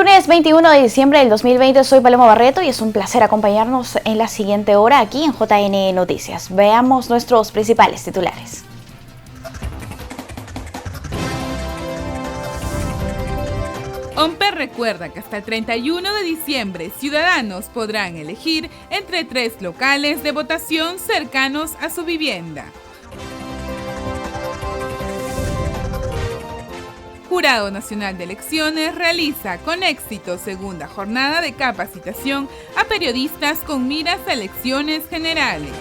Lunes 21 de diciembre del 2020, soy Paloma Barreto y es un placer acompañarnos en la siguiente hora aquí en JN Noticias. Veamos nuestros principales titulares. OMPE recuerda que hasta el 31 de diciembre ciudadanos podrán elegir entre 3 locales de votación cercanos a su vivienda. Jurado Nacional de Elecciones realiza con éxito segunda jornada de capacitación a periodistas con miras a elecciones generales.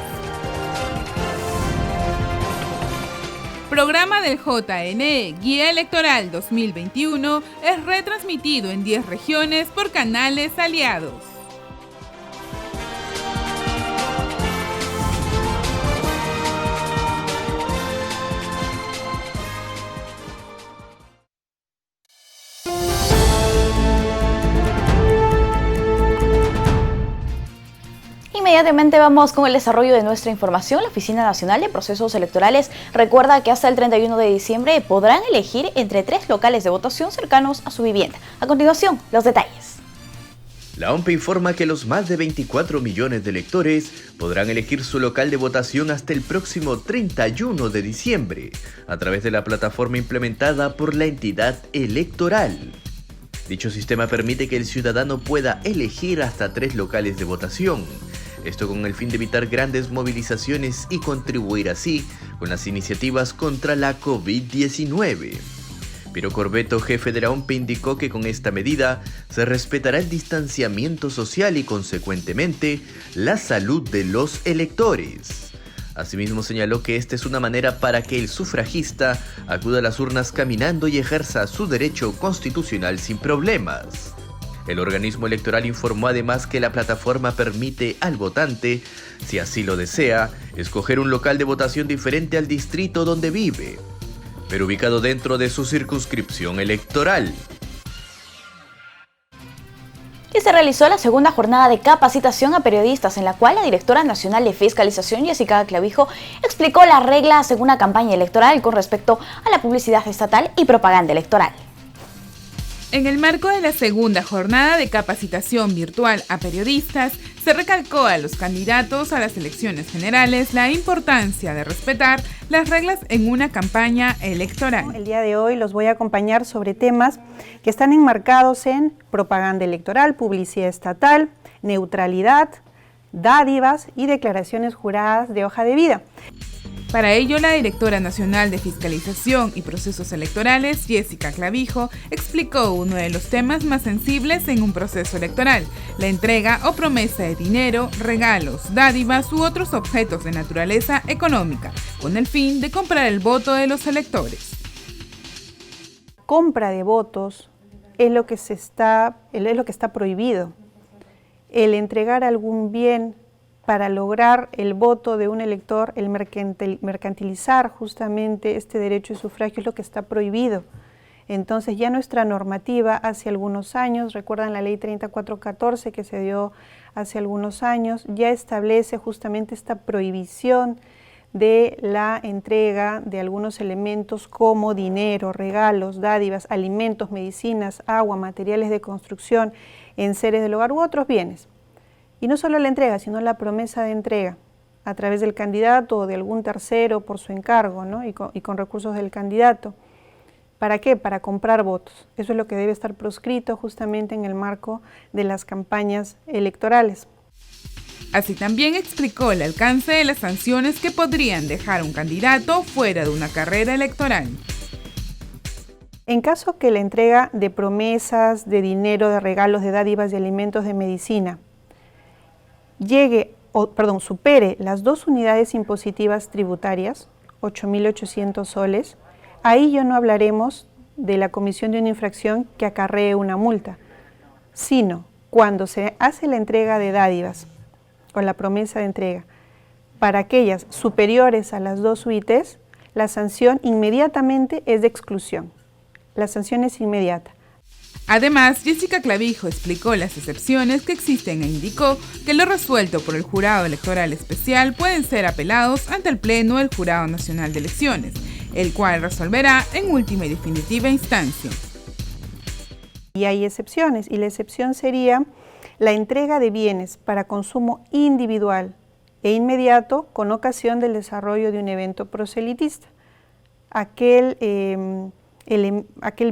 Programa del JNE Guía Electoral 2021 es retransmitido en 10 regiones por canales aliados. Inmediatamente vamos con el desarrollo de nuestra información. La Oficina Nacional de Procesos Electorales recuerda que hasta el 31 de diciembre podrán elegir entre 3 locales de votación cercanos a su vivienda. A continuación, los detalles. La OMPE informa que los más de 24 millones de electores podrán elegir su local de votación hasta el próximo 31 de diciembre, a través de la plataforma implementada por la entidad electoral. Dicho sistema permite que el ciudadano pueda elegir hasta 3 locales de votación. Esto con el fin de evitar grandes movilizaciones y contribuir así con las iniciativas contra la COVID-19. Piero Corbeto, jefe de la OMPE, indicó que con esta medida se respetará el distanciamiento social y, consecuentemente, la salud de los electores. Asimismo, señaló que esta es una manera para que el sufragista acuda a las urnas caminando y ejerza su derecho constitucional sin problemas. El organismo electoral informó además que la plataforma permite al votante, si así lo desea, escoger un local de votación diferente al distrito donde vive, pero ubicado dentro de su circunscripción electoral. Y se realizó la segunda jornada de capacitación a periodistas, en la cual la directora nacional de fiscalización, Jessica Clavijo, explicó las reglas según una campaña electoral con respecto a la publicidad estatal y propaganda electoral. En el marco de la segunda jornada de capacitación virtual a periodistas, se recalcó a los candidatos a las elecciones generales la importancia de respetar las reglas en una campaña electoral. El día de hoy los voy a acompañar sobre temas que están enmarcados en propaganda electoral, publicidad estatal, neutralidad, dádivas y declaraciones juradas de hoja de vida. Para ello, la directora nacional de Fiscalización y Procesos Electorales, Jessica Clavijo, explicó uno de los temas más sensibles en un proceso electoral: la entrega o promesa de dinero, regalos, dádivas u otros objetos de naturaleza económica, con el fin de comprar el voto de los electores. Compra de votos es lo que está prohibido. El entregar algún bien para lograr el voto de un elector, el mercantilizar justamente este derecho de sufragio es lo que está prohibido. Entonces ya nuestra normativa hace algunos años, recuerdan la ley 3414 que se dio hace algunos años, ya establece justamente esta prohibición de la entrega de algunos elementos como dinero, regalos, dádivas, alimentos, medicinas, agua, materiales de construcción, enseres del hogar u otros bienes. Y no solo la entrega, sino la promesa de entrega a través del candidato o de algún tercero por su encargo, ¿no? y con recursos del candidato. ¿Para qué? Para comprar votos. Eso es lo que debe estar proscrito justamente en el marco de las campañas electorales. Así también explicó el alcance de las sanciones que podrían dejar a un candidato fuera de una carrera electoral. En caso que la entrega de promesas, de dinero, de regalos, de dádivas, de alimentos, de medicina, supere las 2 unidades impositivas tributarias, 8.800 soles, ahí ya no hablaremos de la comisión de una infracción que acarree una multa, sino cuando se hace la entrega de dádivas con la promesa de entrega, para aquellas superiores a las 2 UITs, la sanción inmediatamente es de exclusión. La sanción es inmediata. Además, Jessica Clavijo explicó las excepciones que existen e indicó que lo resuelto por el Jurado Electoral Especial pueden ser apelados ante el Pleno del Jurado Nacional de Elecciones, el cual resolverá en última y definitiva instancia. Y hay excepciones, y la excepción sería la entrega de bienes para consumo individual e inmediato con ocasión del desarrollo de un evento proselitista. Aquel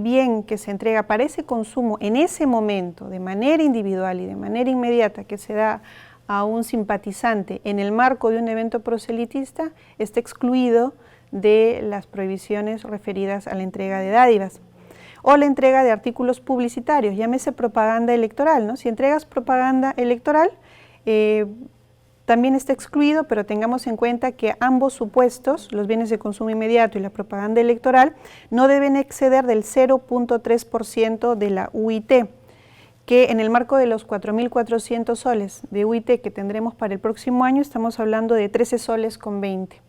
bien que se entrega para ese consumo en ese momento, de manera individual y de manera inmediata, que se da a un simpatizante en el marco de un evento proselitista, está excluido de las prohibiciones referidas a la entrega de dádivas o la entrega de artículos publicitarios, llámese propaganda electoral, ¿no? Si entregas propaganda electoral, también está excluido, pero tengamos en cuenta que ambos supuestos, los bienes de consumo inmediato y la propaganda electoral, no deben exceder del 0.3% de la UIT, que en el marco de los 4.400 soles de UIT que tendremos para el próximo año, estamos hablando de 13 soles con 20.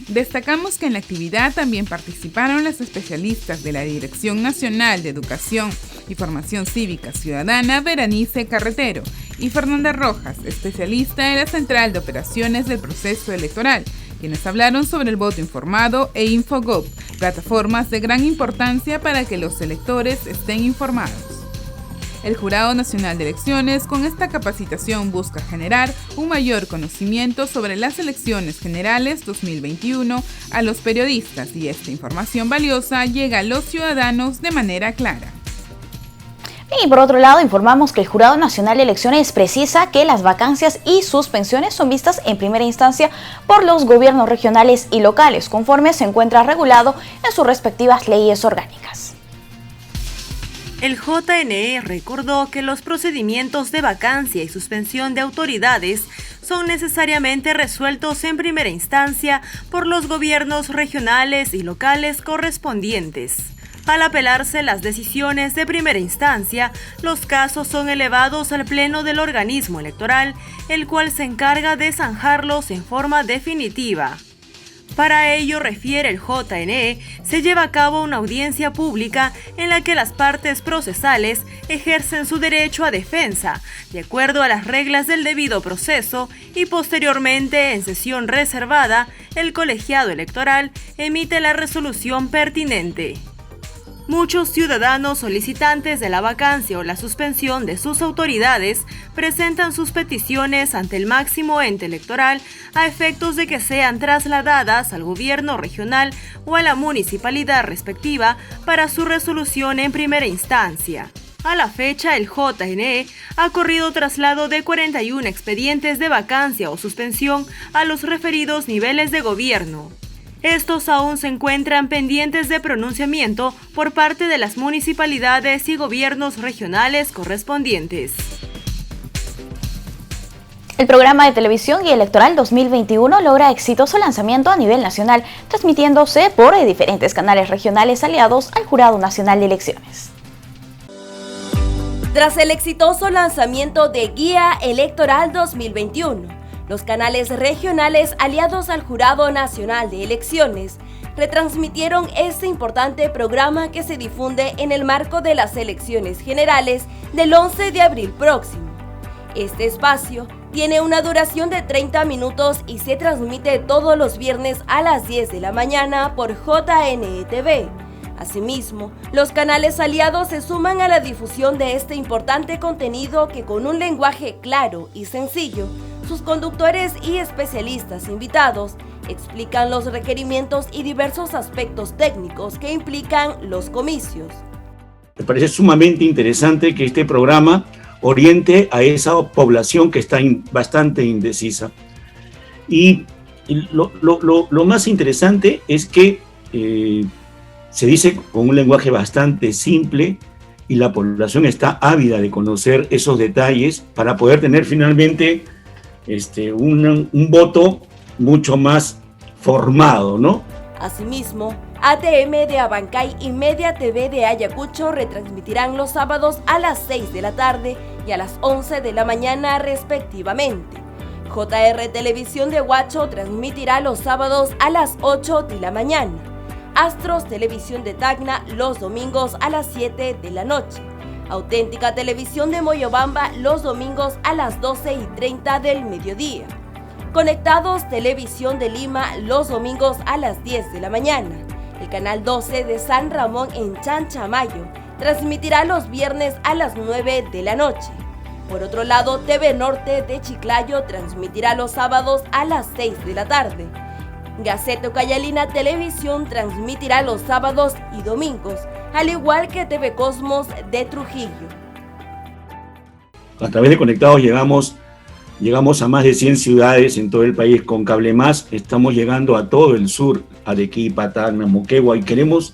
Destacamos que en la actividad también participaron las especialistas de la Dirección Nacional de Educación y Formación Cívica Ciudadana, Berenice Carretero, y Fernanda Rojas, especialista en la Central de Operaciones del Proceso Electoral, quienes hablaron sobre el voto informado e Infogov, plataformas de gran importancia para que los electores estén informados. El Jurado Nacional de Elecciones con esta capacitación busca generar un mayor conocimiento sobre las elecciones generales 2021 a los periodistas y esta información valiosa llega a los ciudadanos de manera clara. Y por otro lado, informamos que el Jurado Nacional de Elecciones precisa que las vacancias y suspensiones son vistas en primera instancia por los gobiernos regionales y locales, conforme se encuentra regulado en sus respectivas leyes orgánicas. El JNE recordó que los procedimientos de vacancia y suspensión de autoridades son necesariamente resueltos en primera instancia por los gobiernos regionales y locales correspondientes. Al apelarse las decisiones de primera instancia, los casos son elevados al Pleno del organismo electoral, el cual se encarga de zanjarlos en forma definitiva. Para ello, refiere el JNE, se lleva a cabo una audiencia pública en la que las partes procesales ejercen su derecho a defensa, de acuerdo a las reglas del debido proceso, y posteriormente, en sesión reservada, el colegiado electoral emite la resolución pertinente. Muchos ciudadanos solicitantes de la vacancia o la suspensión de sus autoridades presentan sus peticiones ante el máximo ente electoral a efectos de que sean trasladadas al gobierno regional o a la municipalidad respectiva para su resolución en primera instancia. A la fecha, el JNE ha corrido traslado de 41 expedientes de vacancia o suspensión a los referidos niveles de gobierno. Estos aún se encuentran pendientes de pronunciamiento por parte de las municipalidades y gobiernos regionales correspondientes. El programa de televisión y electoral 2021 logra exitoso lanzamiento a nivel nacional, transmitiéndose por diferentes canales regionales aliados al Jurado Nacional de Elecciones. Tras el exitoso lanzamiento de Guía Electoral 2021, los canales regionales aliados al Jurado Nacional de Elecciones retransmitieron este importante programa que se difunde en el marco de las elecciones generales del 11 de abril próximo. Este espacio tiene una duración de 30 minutos y se transmite todos los viernes a las 10 de la mañana por JNE TV. Asimismo, los canales aliados se suman a la difusión de este importante contenido que con un lenguaje claro y sencillo, sus conductores y especialistas invitados explican los requerimientos y diversos aspectos técnicos que implican los comicios. Me parece sumamente interesante que este programa oriente a esa población que está bastante indecisa. Y lo más interesante es que se dice con un lenguaje bastante simple y la población está ávida de conocer esos detalles para poder tener finalmente un voto mucho más formado, ¿no? Asimismo, ATM de Abancay y Media TV de Ayacucho retransmitirán los sábados a las 6 de la tarde y a las 11 de la mañana respectivamente. JR Televisión de Huacho transmitirá los sábados a las 8 de la mañana. Astros Televisión de Tacna los domingos a las 7 de la noche. Auténtica Televisión de Moyobamba los domingos a las 12:30 del mediodía. Conectados Televisión de Lima los domingos a las 10 de la mañana. El canal 12 de San Ramón en Chanchamayo transmitirá los viernes a las 9 de la noche. Por otro lado, TV Norte de Chiclayo transmitirá los sábados a las 6 de la tarde. Gaceta Ucayalina Televisión transmitirá los sábados y domingos, al igual que TV Cosmos de Trujillo. A través de Conectados llegamos a más de 100 ciudades en todo el país. Con Cable Más estamos llegando a todo el sur, Arequipa, Tacna, Moquegua, y queremos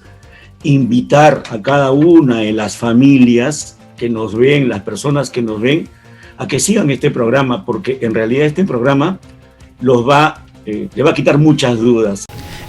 invitar a cada una de las familias que nos ven, las personas que nos ven, a que sigan este programa, porque en realidad este programa le va a quitar muchas dudas.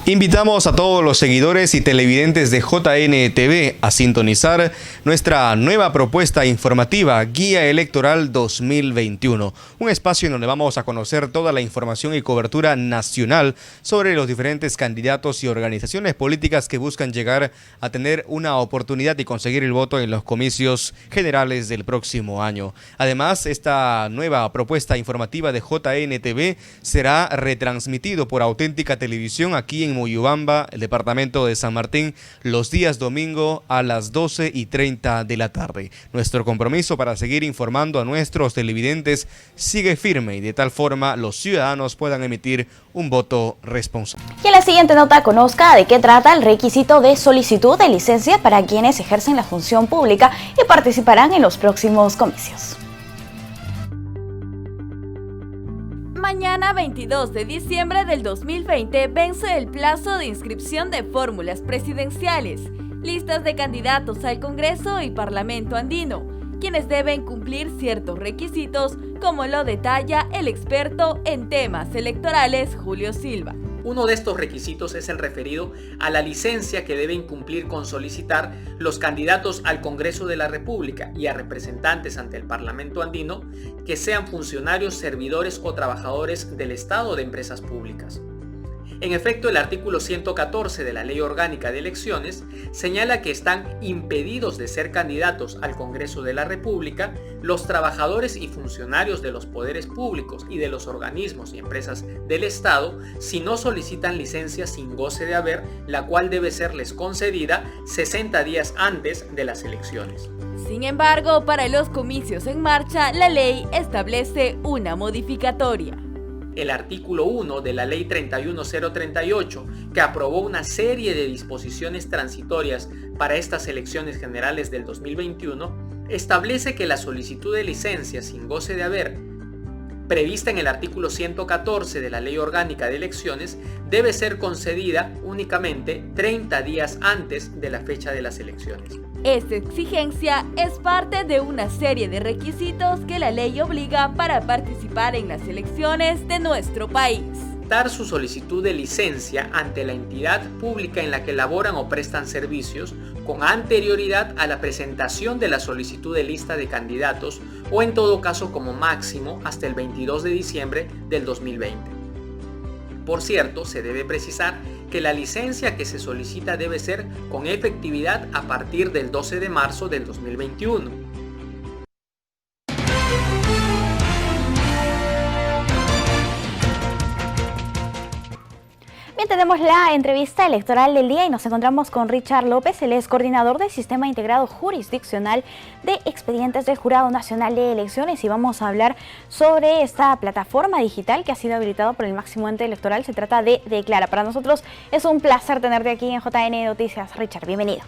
Invitamos a todos los seguidores y televidentes de JNTV a sintonizar nuestra nueva propuesta informativa Guía Electoral 2021, un espacio en donde vamos a conocer toda la información y cobertura nacional sobre los diferentes candidatos y organizaciones políticas que buscan llegar a tener una oportunidad y conseguir el voto en los comicios generales del próximo año. Además, esta nueva propuesta informativa de JNTV será retransmitido por Auténtica Televisión aquí en Moyobamba, el departamento de San Martín, los días domingo a las 12:30 de la tarde. Nuestro compromiso para seguir informando a nuestros televidentes sigue firme y de tal forma los ciudadanos puedan emitir un voto responsable. Y en la siguiente nota conozca de qué trata el requisito de solicitud de licencia para quienes ejercen la función pública y participarán en los próximos comicios. Mañana 22 de diciembre del 2020 vence el plazo de inscripción de fórmulas presidenciales, listas de candidatos al Congreso y Parlamento andino, quienes deben cumplir ciertos requisitos, como lo detalla el experto en temas electorales Julio Silva. Uno de estos requisitos es el referido a la licencia que deben cumplir con solicitar los candidatos al Congreso de la República y a representantes ante el Parlamento andino que sean funcionarios, servidores o trabajadores del Estado o de empresas públicas. En efecto, el artículo 114 de la Ley Orgánica de Elecciones señala que están impedidos de ser candidatos al Congreso de la República los trabajadores y funcionarios de los poderes públicos y de los organismos y empresas del Estado si no solicitan licencia sin goce de haber, la cual debe serles concedida 60 días antes de las elecciones. Sin embargo, para los comicios en marcha, la ley establece una modificatoria. El artículo 1 de la Ley 31038, que aprobó una serie de disposiciones transitorias para estas elecciones generales del 2021, establece que la solicitud de licencia sin goce de haber, prevista en el artículo 114 de la Ley Orgánica de Elecciones, debe ser concedida únicamente 30 días antes de la fecha de las elecciones. Esta exigencia es parte de una serie de requisitos que la ley obliga para participar en las elecciones de nuestro país. Dar su solicitud de licencia ante la entidad pública en la que laboran o prestan servicios con anterioridad a la presentación de la solicitud de lista de candidatos o en todo caso como máximo hasta el 22 de diciembre del 2020. Por cierto, se debe precisar que la licencia que se solicita debe ser con efectividad a partir del 12 de marzo del 2021. Bien, tenemos la entrevista electoral del día y nos encontramos con Richard López, él es coordinador del Sistema Integrado Jurisdiccional de Expedientes del Jurado Nacional de Elecciones y vamos a hablar sobre esta plataforma digital que ha sido habilitada por el máximo ente electoral. Se trata de Declara. Para nosotros es un placer tenerte aquí en JN Noticias. Richard, bienvenido.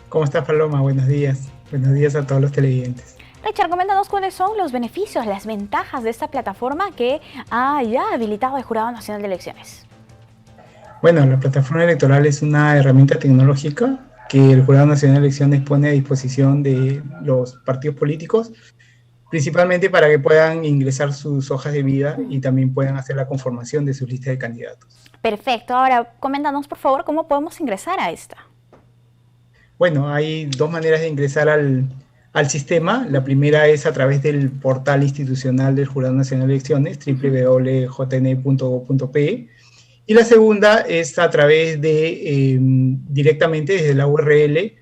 ¿Cómo estás, Paloma? Buenos días. Buenos días a todos los televidentes. Richard, coméntanos cuáles son los beneficios, las ventajas de esta plataforma que ha ya habilitado el Jurado Nacional de Elecciones. Bueno, la plataforma electoral es una herramienta tecnológica que el Jurado Nacional de Elecciones pone a disposición de los partidos políticos, principalmente para que puedan ingresar sus hojas de vida y también puedan hacer la conformación de sus listas de candidatos. Perfecto. Ahora, coméntanos, por favor, cómo podemos ingresar a esta. Bueno, hay dos maneras de ingresar al sistema. La primera es a través del portal institucional del Jurado Nacional de Elecciones, www.jne.gov.pe. Y la segunda es a través de, directamente desde la URL,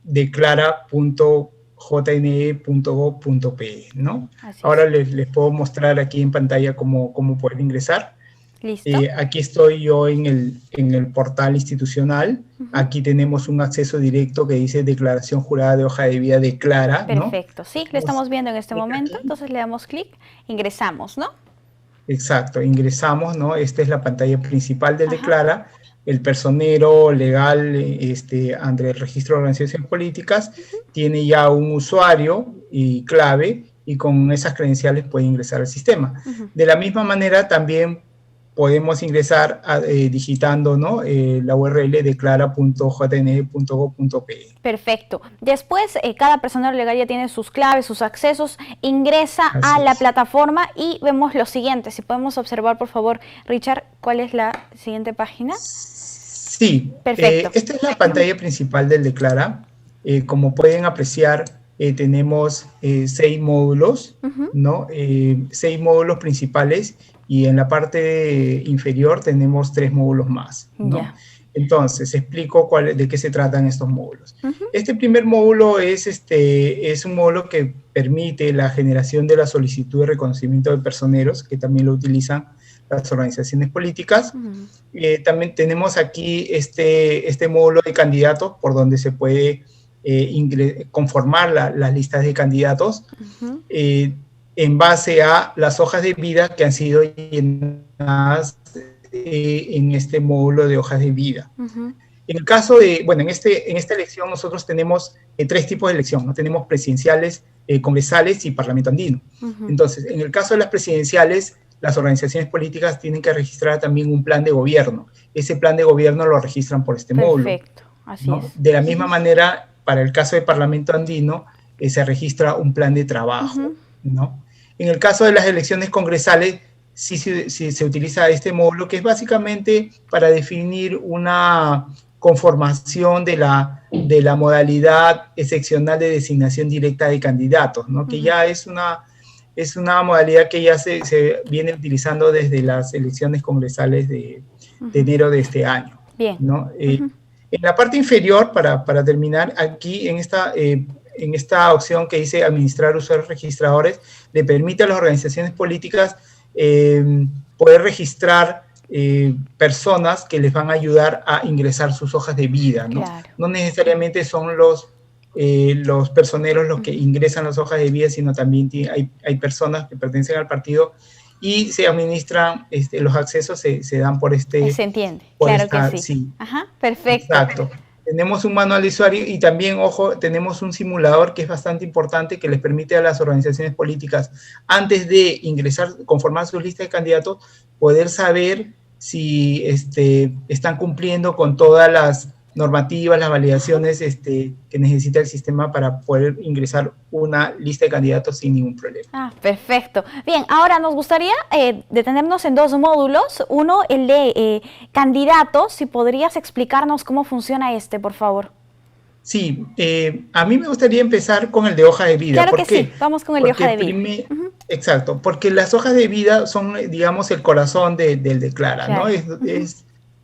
declara.jne.gov.pe, ¿no? Ahora les puedo mostrar aquí en pantalla cómo poder ingresar. Listo. Aquí estoy yo en el portal institucional. Aquí tenemos un acceso directo que dice declaración jurada de hoja de vida Declara, ¿no? Perfecto, sí, lo estamos viendo en este momento. Entonces le damos clic, ingresamos, ¿no? Exacto, ingresamos, ¿no? Esta es la pantalla principal del Declara. El personero legal ante el registro de organizaciones políticas tiene ya un usuario y clave, y con esas credenciales puede ingresar al sistema. De la misma manera también podemos ingresar digitando, ¿no? La URL declara.jne.gov.pe. Perfecto. Después, cada personero legal ya tiene sus claves, sus accesos, ingresa a la plataforma y vemos lo siguiente. Si podemos observar, por favor, Richard, ¿cuál es la siguiente página? Sí, perfecto. Esta es la pantalla principal del Declara. Como pueden apreciar, tenemos 6 módulos, ¿no? 6 módulos principales, y en la parte inferior tenemos 3 módulos más, ¿no? Entonces, explico de qué se tratan estos módulos. Este primer módulo es un módulo que permite la generación de la solicitud de reconocimiento de personeros, que también lo utilizan las organizaciones políticas. También tenemos aquí este módulo de candidatos, por donde se puede conformar las listas de candidatos en base a las hojas de vida que han sido llenadas en este módulo de hojas de vida. En el caso de, bueno, en esta elección nosotros tenemos 3 tipos de elección, ¿no? Tenemos presidenciales, congresales y parlamento andino. Entonces, en el caso de las presidenciales, las organizaciones políticas tienen que registrar también un plan de gobierno. Ese plan de gobierno lo registran por este módulo. Perfecto, así ¿no? es. De la misma manera, para el caso de parlamento andino, se registra un plan de trabajo, ¿no? En el caso de las elecciones congresales, sí se utiliza este módulo, que es básicamente para definir una conformación de la modalidad excepcional de designación directa de candidatos, ¿no? Que ya es una modalidad que ya se viene utilizando desde las elecciones congresales de enero de este año. Bien. ¿No? En la parte inferior, para terminar, aquí en esta opción que dice administrar usuarios registradores, le permite a las organizaciones políticas poder registrar personas que les van a ayudar a ingresar sus hojas de vida, ¿no? Claro. No necesariamente son los personeros los que ingresan las hojas de vida, sino también hay personas que pertenecen al partido y se administran, los accesos se dan por Se entiende, claro que sí. Ajá, perfecto. Exacto. Tenemos un manual de usuario y también, ojo, tenemos un simulador que es bastante importante, que les permite a las organizaciones políticas, antes de ingresar, conformar sus listas de candidatos, poder saber si están cumpliendo con todas las normativas, las validaciones que necesita el sistema para poder ingresar una lista de candidatos sin ningún problema. Ah, perfecto. Bien, ahora nos gustaría detenernos en 2 módulos. Uno, el de candidatos. Si podrías explicarnos cómo funciona por favor. Sí, a mí me gustaría empezar con el de hoja de vida. Claro que sí, vamos con el de hoja de vida. Exacto, porque las hojas de vida son, digamos, el corazón del Declara, claro. ¿No? Es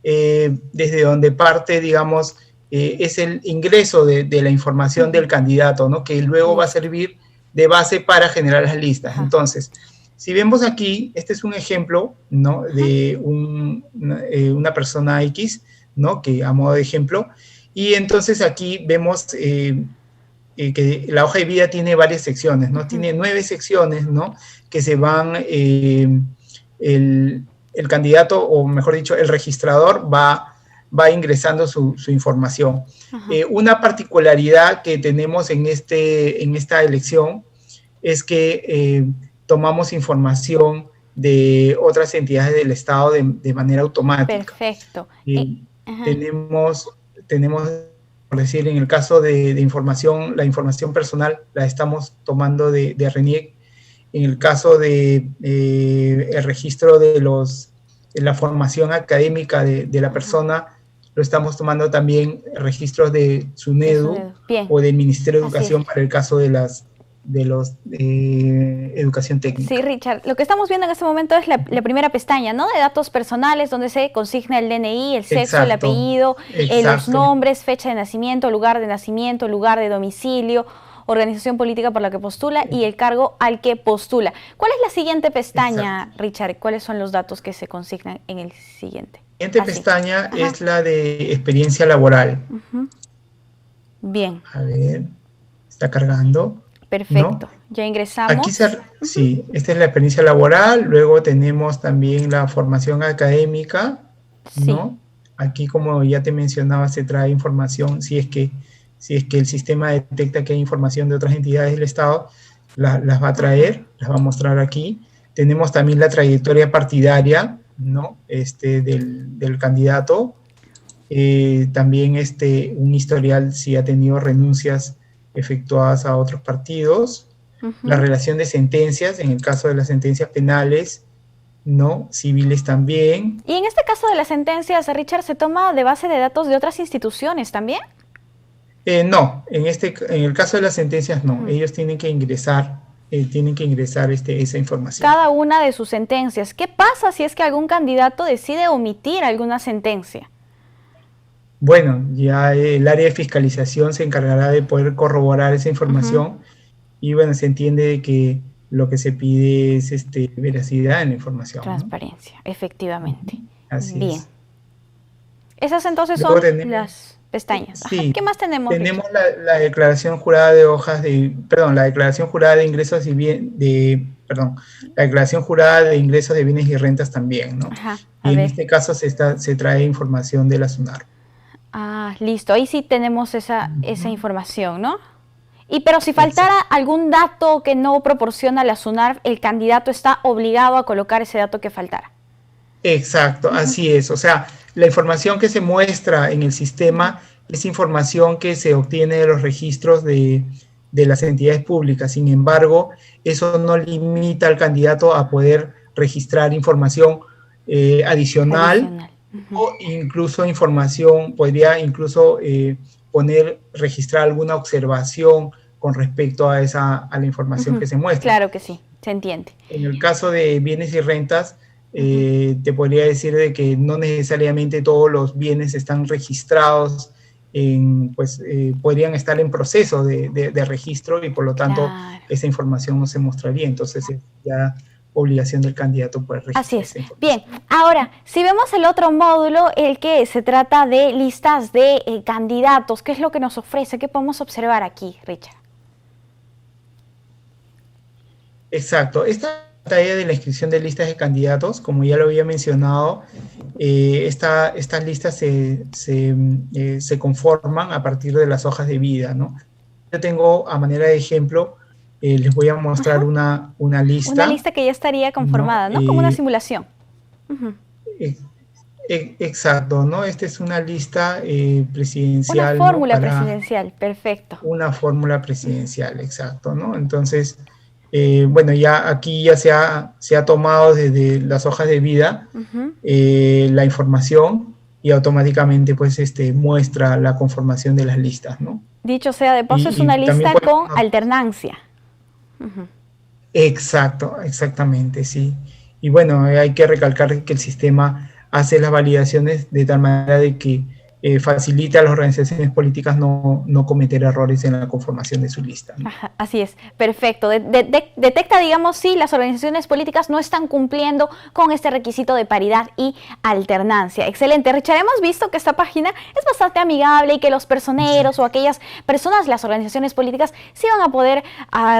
desde donde parte, digamos, es el ingreso de la información del candidato, ¿no? Que luego va a servir de base para generar las listas. Entonces, si vemos aquí, este es un ejemplo, ¿no? De una persona X, ¿no? Que a modo de ejemplo, y entonces aquí vemos que la hoja de vida tiene varias secciones, ¿no? Tiene 9 secciones, ¿no? Que se van, el candidato, o mejor dicho, el registrador va ingresando su información. Una particularidad que tenemos en esta elección es que tomamos información de otras entidades del Estado de manera automática. Perfecto. Tenemos, por decir, en el caso de información, la información personal la estamos tomando de RENIEC. En el caso de el registro de la formación académica de la persona, lo estamos tomando también registros de SUNEDU o del Ministerio de Educación para el caso de los educación técnica. Sí, Richard, lo que estamos viendo en este momento es la primera pestaña, ¿no? De datos personales, donde se consigna el DNI, el sexo, el apellido, los nombres, fecha de nacimiento, lugar de domicilio, organización política por la que postula y el cargo al que postula. ¿Cuál es la siguiente pestaña, exacto, Richard? ¿Cuáles son los datos que se consignan en el siguiente? La siguiente pestaña es la de experiencia laboral. Bien. A ver, está cargando. Perfecto, ¿no? Ya ingresamos. Aquí sí, esta es la experiencia laboral, luego tenemos también la formación académica, ¿no? Aquí, como ya te mencionaba, se trae información, si es que el sistema detecta que hay información de otras entidades del Estado, las va a traer, las va a mostrar aquí. Tenemos también la trayectoria partidaria, ¿no? Del candidato, también un historial si ha tenido renuncias efectuadas a otros partidos, la relación de sentencias, en el caso de las sentencias penales, ¿no? Civiles también. Y en este caso de las sentencias, Richard, ¿se toma de base de datos de otras instituciones también? No, en el caso de las sentencias no, ellos tienen que ingresar esa información. Cada una de sus sentencias. ¿Qué pasa si es que algún candidato decide omitir alguna sentencia? Bueno, ya el área de fiscalización se encargará de poder corroborar esa información y bueno, se entiende que lo que se pide es veracidad en la información. Transparencia, ¿no? Efectivamente. Así bien. Es. Esas entonces son las pestañas. Sí, ¿qué más tenemos? Tenemos la declaración jurada de la declaración jurada de ingresos la declaración jurada de ingresos de bienes y rentas también, ¿no? Y en este caso se trae información de la SUNAR. Ah, listo. Ahí sí tenemos esa información, ¿no? Pero si faltara algún dato que no proporciona la SUNAR, el candidato está obligado a colocar ese dato que faltara. Exacto, así es. O sea, la información que se muestra en el sistema es información que se obtiene de los registros de las entidades públicas. Sin embargo, eso no limita al candidato a poder registrar información adicional. O incluso información, podría incluso registrar alguna observación con respecto a la información que se muestra. Claro que sí, se entiende. En el caso de bienes y rentas, te podría decir de que no necesariamente todos los bienes están registrados, podrían estar en proceso de registro y por lo tanto esa información no se mostraría. Entonces es ya obligación del candidato poder registrar. Así es. Bien, ahora, si vemos el otro módulo, el que se trata de listas de candidatos, ¿qué es lo que nos ofrece? ¿Qué podemos observar aquí, Richard? Exacto. Esta tarea de la inscripción de listas de candidatos, como ya lo había mencionado, estas listas se conforman a partir de las hojas de vida, ¿no? Yo tengo, a manera de ejemplo, les voy a mostrar una lista. Una lista que ya estaría conformada, ¿no? Como una simulación. Exacto, ¿no? Esta es una lista presidencial. Una fórmula presidencial, perfecto. Una fórmula presidencial, exacto, ¿no? Entonces, bueno, ya aquí ya se ha tomado desde las hojas de vida la información y automáticamente pues muestra la conformación de las listas, ¿no? Dicho sea de paso, es una lista con alternancia. Exacto, exactamente, sí. Y bueno, hay que recalcar que el sistema hace las validaciones de tal manera de que facilita a las organizaciones políticas no cometer errores en la conformación de su lista, ¿no? Ajá, así es, perfecto. Detecta, digamos, si las organizaciones políticas no están cumpliendo con este requisito de paridad y alternancia. Excelente, Richard, hemos visto que esta página es bastante amigable y que los personeros o aquellas personas, las organizaciones políticas, sí van a poder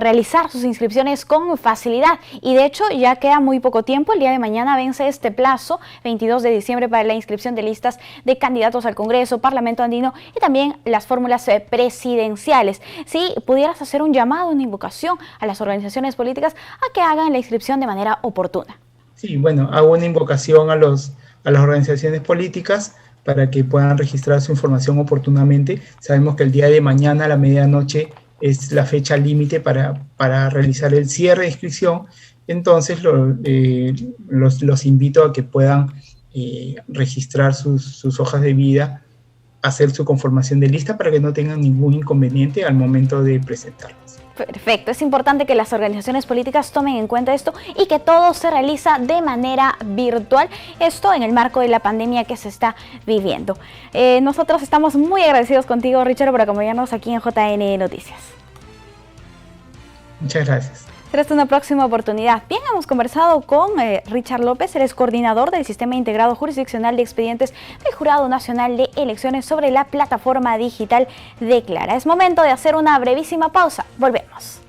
realizar sus inscripciones con facilidad. Y de hecho, ya queda muy poco tiempo. El día de mañana vence este plazo, 22 de diciembre, para la inscripción de listas de candidatos al Congreso, Parlamento Andino y también las fórmulas presidenciales. Si pudieras hacer un llamado, una invocación a las organizaciones políticas a que hagan la inscripción de manera oportuna. Sí, bueno, hago una invocación a las organizaciones políticas para que puedan registrar su información oportunamente. Sabemos que el día de mañana a la medianoche es la fecha límite para realizar el cierre de inscripción. Entonces los invito a que puedan registrar sus hojas de vida, hacer su conformación de lista para que no tengan ningún inconveniente al momento de presentarlas. Perfecto, es importante que las organizaciones políticas tomen en cuenta esto y que todo se realiza de manera virtual, esto en el marco de la pandemia que se está viviendo. Nosotros estamos muy agradecidos contigo, Richard, por acompañarnos aquí en JN Noticias. Muchas gracias. Será hasta una próxima oportunidad. Bien, hemos conversado con Richard López, él es coordinador del Sistema Integrado Jurisdiccional de Expedientes del Jurado Nacional de Elecciones sobre la plataforma digital Declara. Es momento de hacer una brevísima pausa. Volvemos.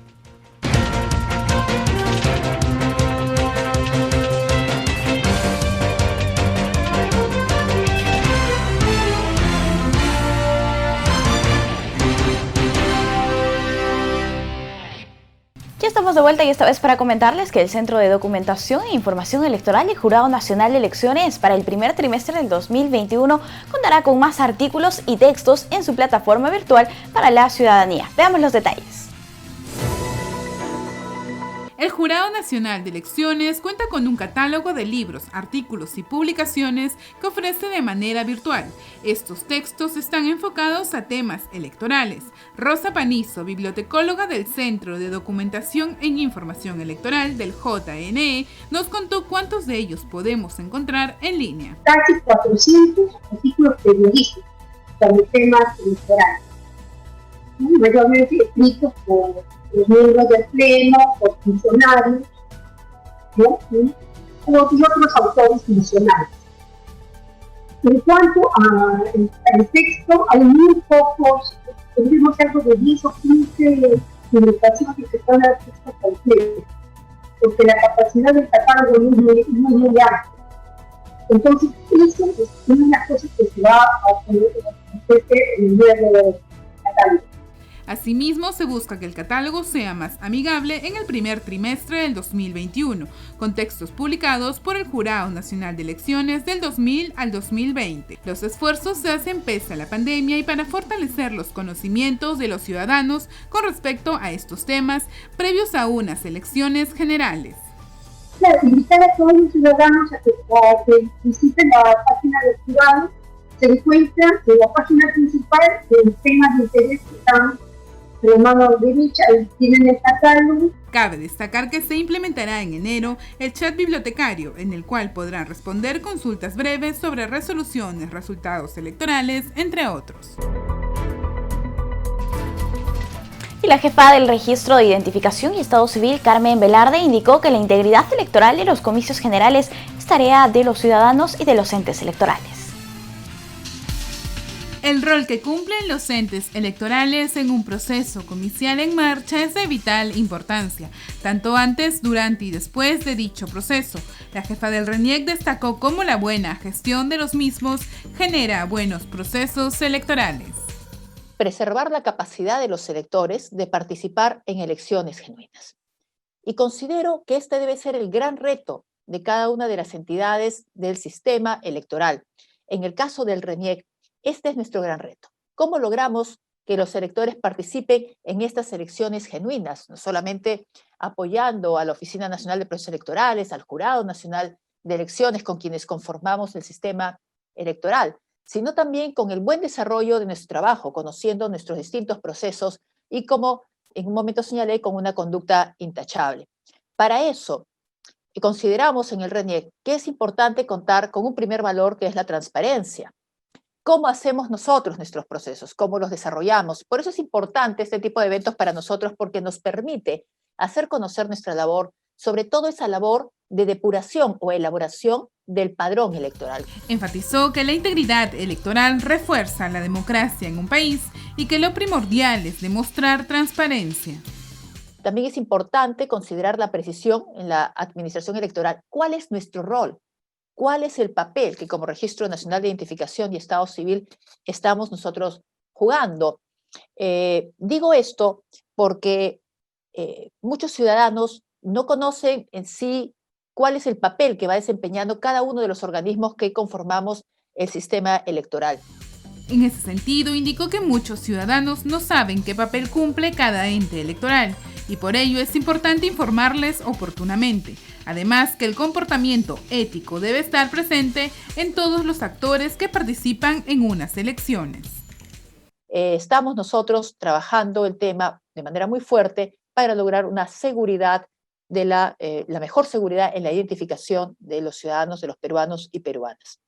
Ya estamos de vuelta y esta vez para comentarles que el Centro de Documentación e Información Electoral del Jurado Nacional de Elecciones para el primer trimestre del 2021 contará con más artículos y textos en su plataforma virtual para la ciudadanía. Veamos los detalles. El Jurado Nacional de Elecciones cuenta con un catálogo de libros, artículos y publicaciones que ofrece de manera virtual. Estos textos están enfocados a temas electorales. Rosa Panizo, bibliotecóloga del Centro de Documentación e Información Electoral del JNE, nos contó cuántos de ellos podemos encontrar en línea. Casi 400 artículos periodísticos sobre temas electorales, mayormente escritos por los miembros del Pleno, por funcionarios, ¿no? y otros autores nacionales. En cuanto al texto, hay muy pocos, tendremos algo de 10 o 15 publicaciones que son al texto completo, porque la capacidad del catálogo es muy amplia. Entonces, eso es una de las cosas que se va a hacer en el nuevo catálogo. Asimismo, se busca que el catálogo sea más amigable en el primer trimestre del 2021, con textos publicados por el Jurado Nacional de Elecciones del 2000 al 2020. Los esfuerzos se hacen pese a la pandemia y para fortalecer los conocimientos de los ciudadanos con respecto a estos temas previos a unas elecciones generales. Claro, invitar a todos los ciudadanos a que visiten la página del jurado. Se encuentra en la página principal los temas de interés que están de la mano derecha, ahí tienen el catálogo. Cabe destacar que se implementará en enero el chat bibliotecario, en el cual podrán responder consultas breves sobre resoluciones, resultados electorales, entre otros. Y la jefa del Registro de Identificación y Estado Civil, Carmen Velarde, indicó que la integridad electoral de los comicios generales es tarea de los ciudadanos y de los entes electorales. El rol que cumplen los entes electorales en un proceso comicial en marcha es de vital importancia, tanto antes, durante y después de dicho proceso. La jefa del RENIEC destacó cómo la buena gestión de los mismos genera buenos procesos electorales. Preservar la capacidad de los electores de participar en elecciones genuinas. Y considero que este debe ser el gran reto de cada una de las entidades del sistema electoral. En el caso del RENIEC, este es nuestro gran reto. ¿Cómo logramos que los electores participen en estas elecciones genuinas? No solamente apoyando a la Oficina Nacional de Procesos Electorales, al Jurado Nacional de Elecciones con quienes conformamos el sistema electoral, sino también con el buen desarrollo de nuestro trabajo, conociendo nuestros distintos procesos y, como en un momento señalé, con una conducta intachable. Para eso, consideramos en el RENIEC que es importante contar con un primer valor que es la transparencia. ¿Cómo hacemos nosotros nuestros procesos? ¿Cómo los desarrollamos? Por eso es importante este tipo de eventos para nosotros, porque nos permite hacer conocer nuestra labor, sobre todo esa labor de depuración o elaboración del padrón electoral. Enfatizó que la integridad electoral refuerza la democracia en un país y que lo primordial es demostrar transparencia. También es importante considerar la precisión en la administración electoral. ¿Cuál es nuestro rol? ¿Cuál es el papel que como Registro Nacional de Identificación y Estado Civil estamos nosotros jugando? Digo esto porque muchos ciudadanos no conocen en sí cuál es el papel que va desempeñando cada uno de los organismos que conformamos el sistema electoral. En ese sentido, indicó que muchos ciudadanos no saben qué papel cumple cada ente electoral y por ello es importante informarles oportunamente. Además, que el comportamiento ético debe estar presente en todos los actores que participan en unas elecciones. Estamos nosotros trabajando el tema de manera muy fuerte para lograr una seguridad, la mejor seguridad en la identificación de los ciudadanos, de los peruanos y peruanas.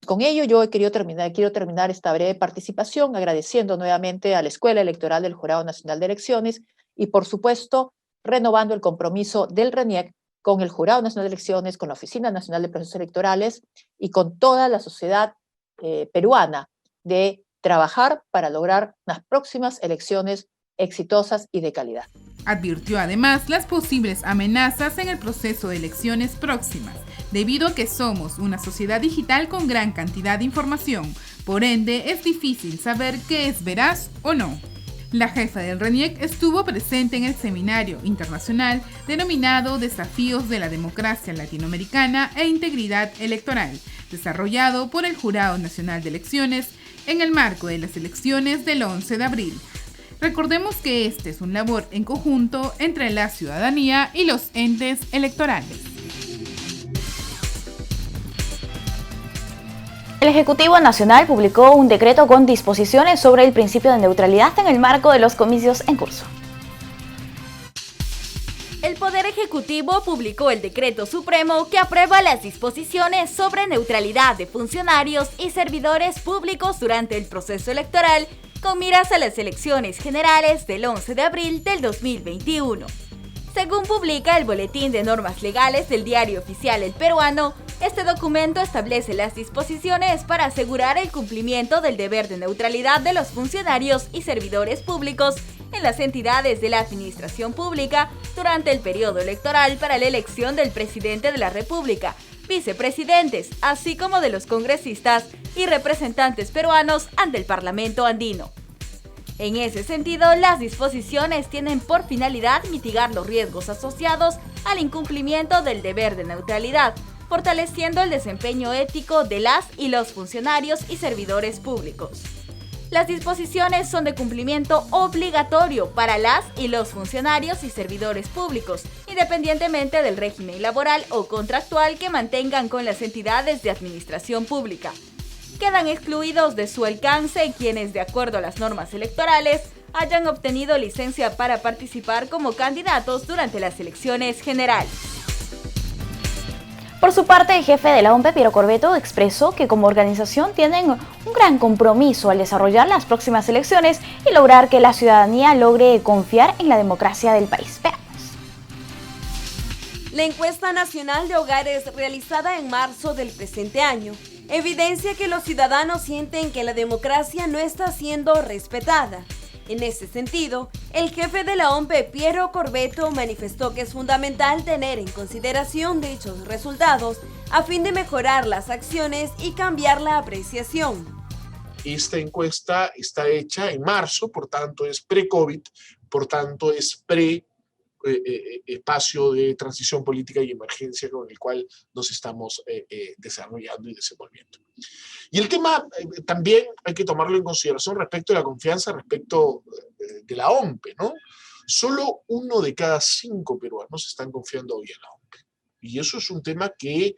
Con ello yo quiero terminar esta breve participación agradeciendo nuevamente a la Escuela Electoral del Jurado Nacional de Elecciones y por supuesto renovando el compromiso del RENIEC con el Jurado Nacional de Elecciones, con la Oficina Nacional de Procesos Electorales y con toda la sociedad peruana de trabajar para lograr unas próximas elecciones exitosas y de calidad. Advirtió además las posibles amenazas en el proceso de elecciones próximas, debido a que somos una sociedad digital con gran cantidad de información. Por ende, es difícil saber qué es veraz o no. La jefa del RENIEC estuvo presente en el seminario internacional denominado Desafíos de la Democracia Latinoamericana e Integridad Electoral, desarrollado por el Jurado Nacional de Elecciones en el marco de las elecciones del 11 de abril. Recordemos que este es un labor en conjunto entre la ciudadanía y los entes electorales. El Ejecutivo Nacional publicó un decreto con disposiciones sobre el principio de neutralidad en el marco de los comicios en curso. El Poder Ejecutivo publicó el Decreto Supremo que aprueba las disposiciones sobre neutralidad de funcionarios y servidores públicos durante el proceso electoral con miras a las elecciones generales del 11 de abril del 2021. Según publica el Boletín de Normas Legales del Diario Oficial El Peruano, este documento establece las disposiciones para asegurar el cumplimiento del deber de neutralidad de los funcionarios y servidores públicos en las entidades de la administración pública durante el periodo electoral para la elección del presidente de la República, vicepresidentes, así como de los congresistas y representantes peruanos ante el Parlamento andino. En ese sentido, las disposiciones tienen por finalidad mitigar los riesgos asociados al incumplimiento del deber de neutralidad, fortaleciendo el desempeño ético de las y los funcionarios y servidores públicos. Las disposiciones son de cumplimiento obligatorio para las y los funcionarios y servidores públicos, independientemente del régimen laboral o contractual que mantengan con las entidades de administración pública. Quedan excluidos de su alcance quienes, de acuerdo a las normas electorales, hayan obtenido licencia para participar como candidatos durante las elecciones generales. Por su parte, el jefe de la OMPE, Piero Corbeto, expresó que como organización tienen un gran compromiso al desarrollar las próximas elecciones y lograr que la ciudadanía logre confiar en la democracia del país. Veamos. La encuesta nacional de hogares realizada en marzo del presente año evidencia que los ciudadanos sienten que la democracia no está siendo respetada. En ese sentido, el jefe de la OMPE, Piero Corbeto, manifestó que es fundamental tener en consideración dichos resultados a fin de mejorar las acciones y cambiar la apreciación. Esta encuesta está hecha en marzo, por tanto es pre-COVID, por tanto es espacio de transición política y emergencia con el cual nos estamos desarrollando y desenvolviendo. Y el tema también hay que tomarlo en consideración respecto de la confianza respecto de la OMPE, ¿no? Solo 1 de cada 5 peruanos están confiando hoy en la OMPE. Y eso es un tema que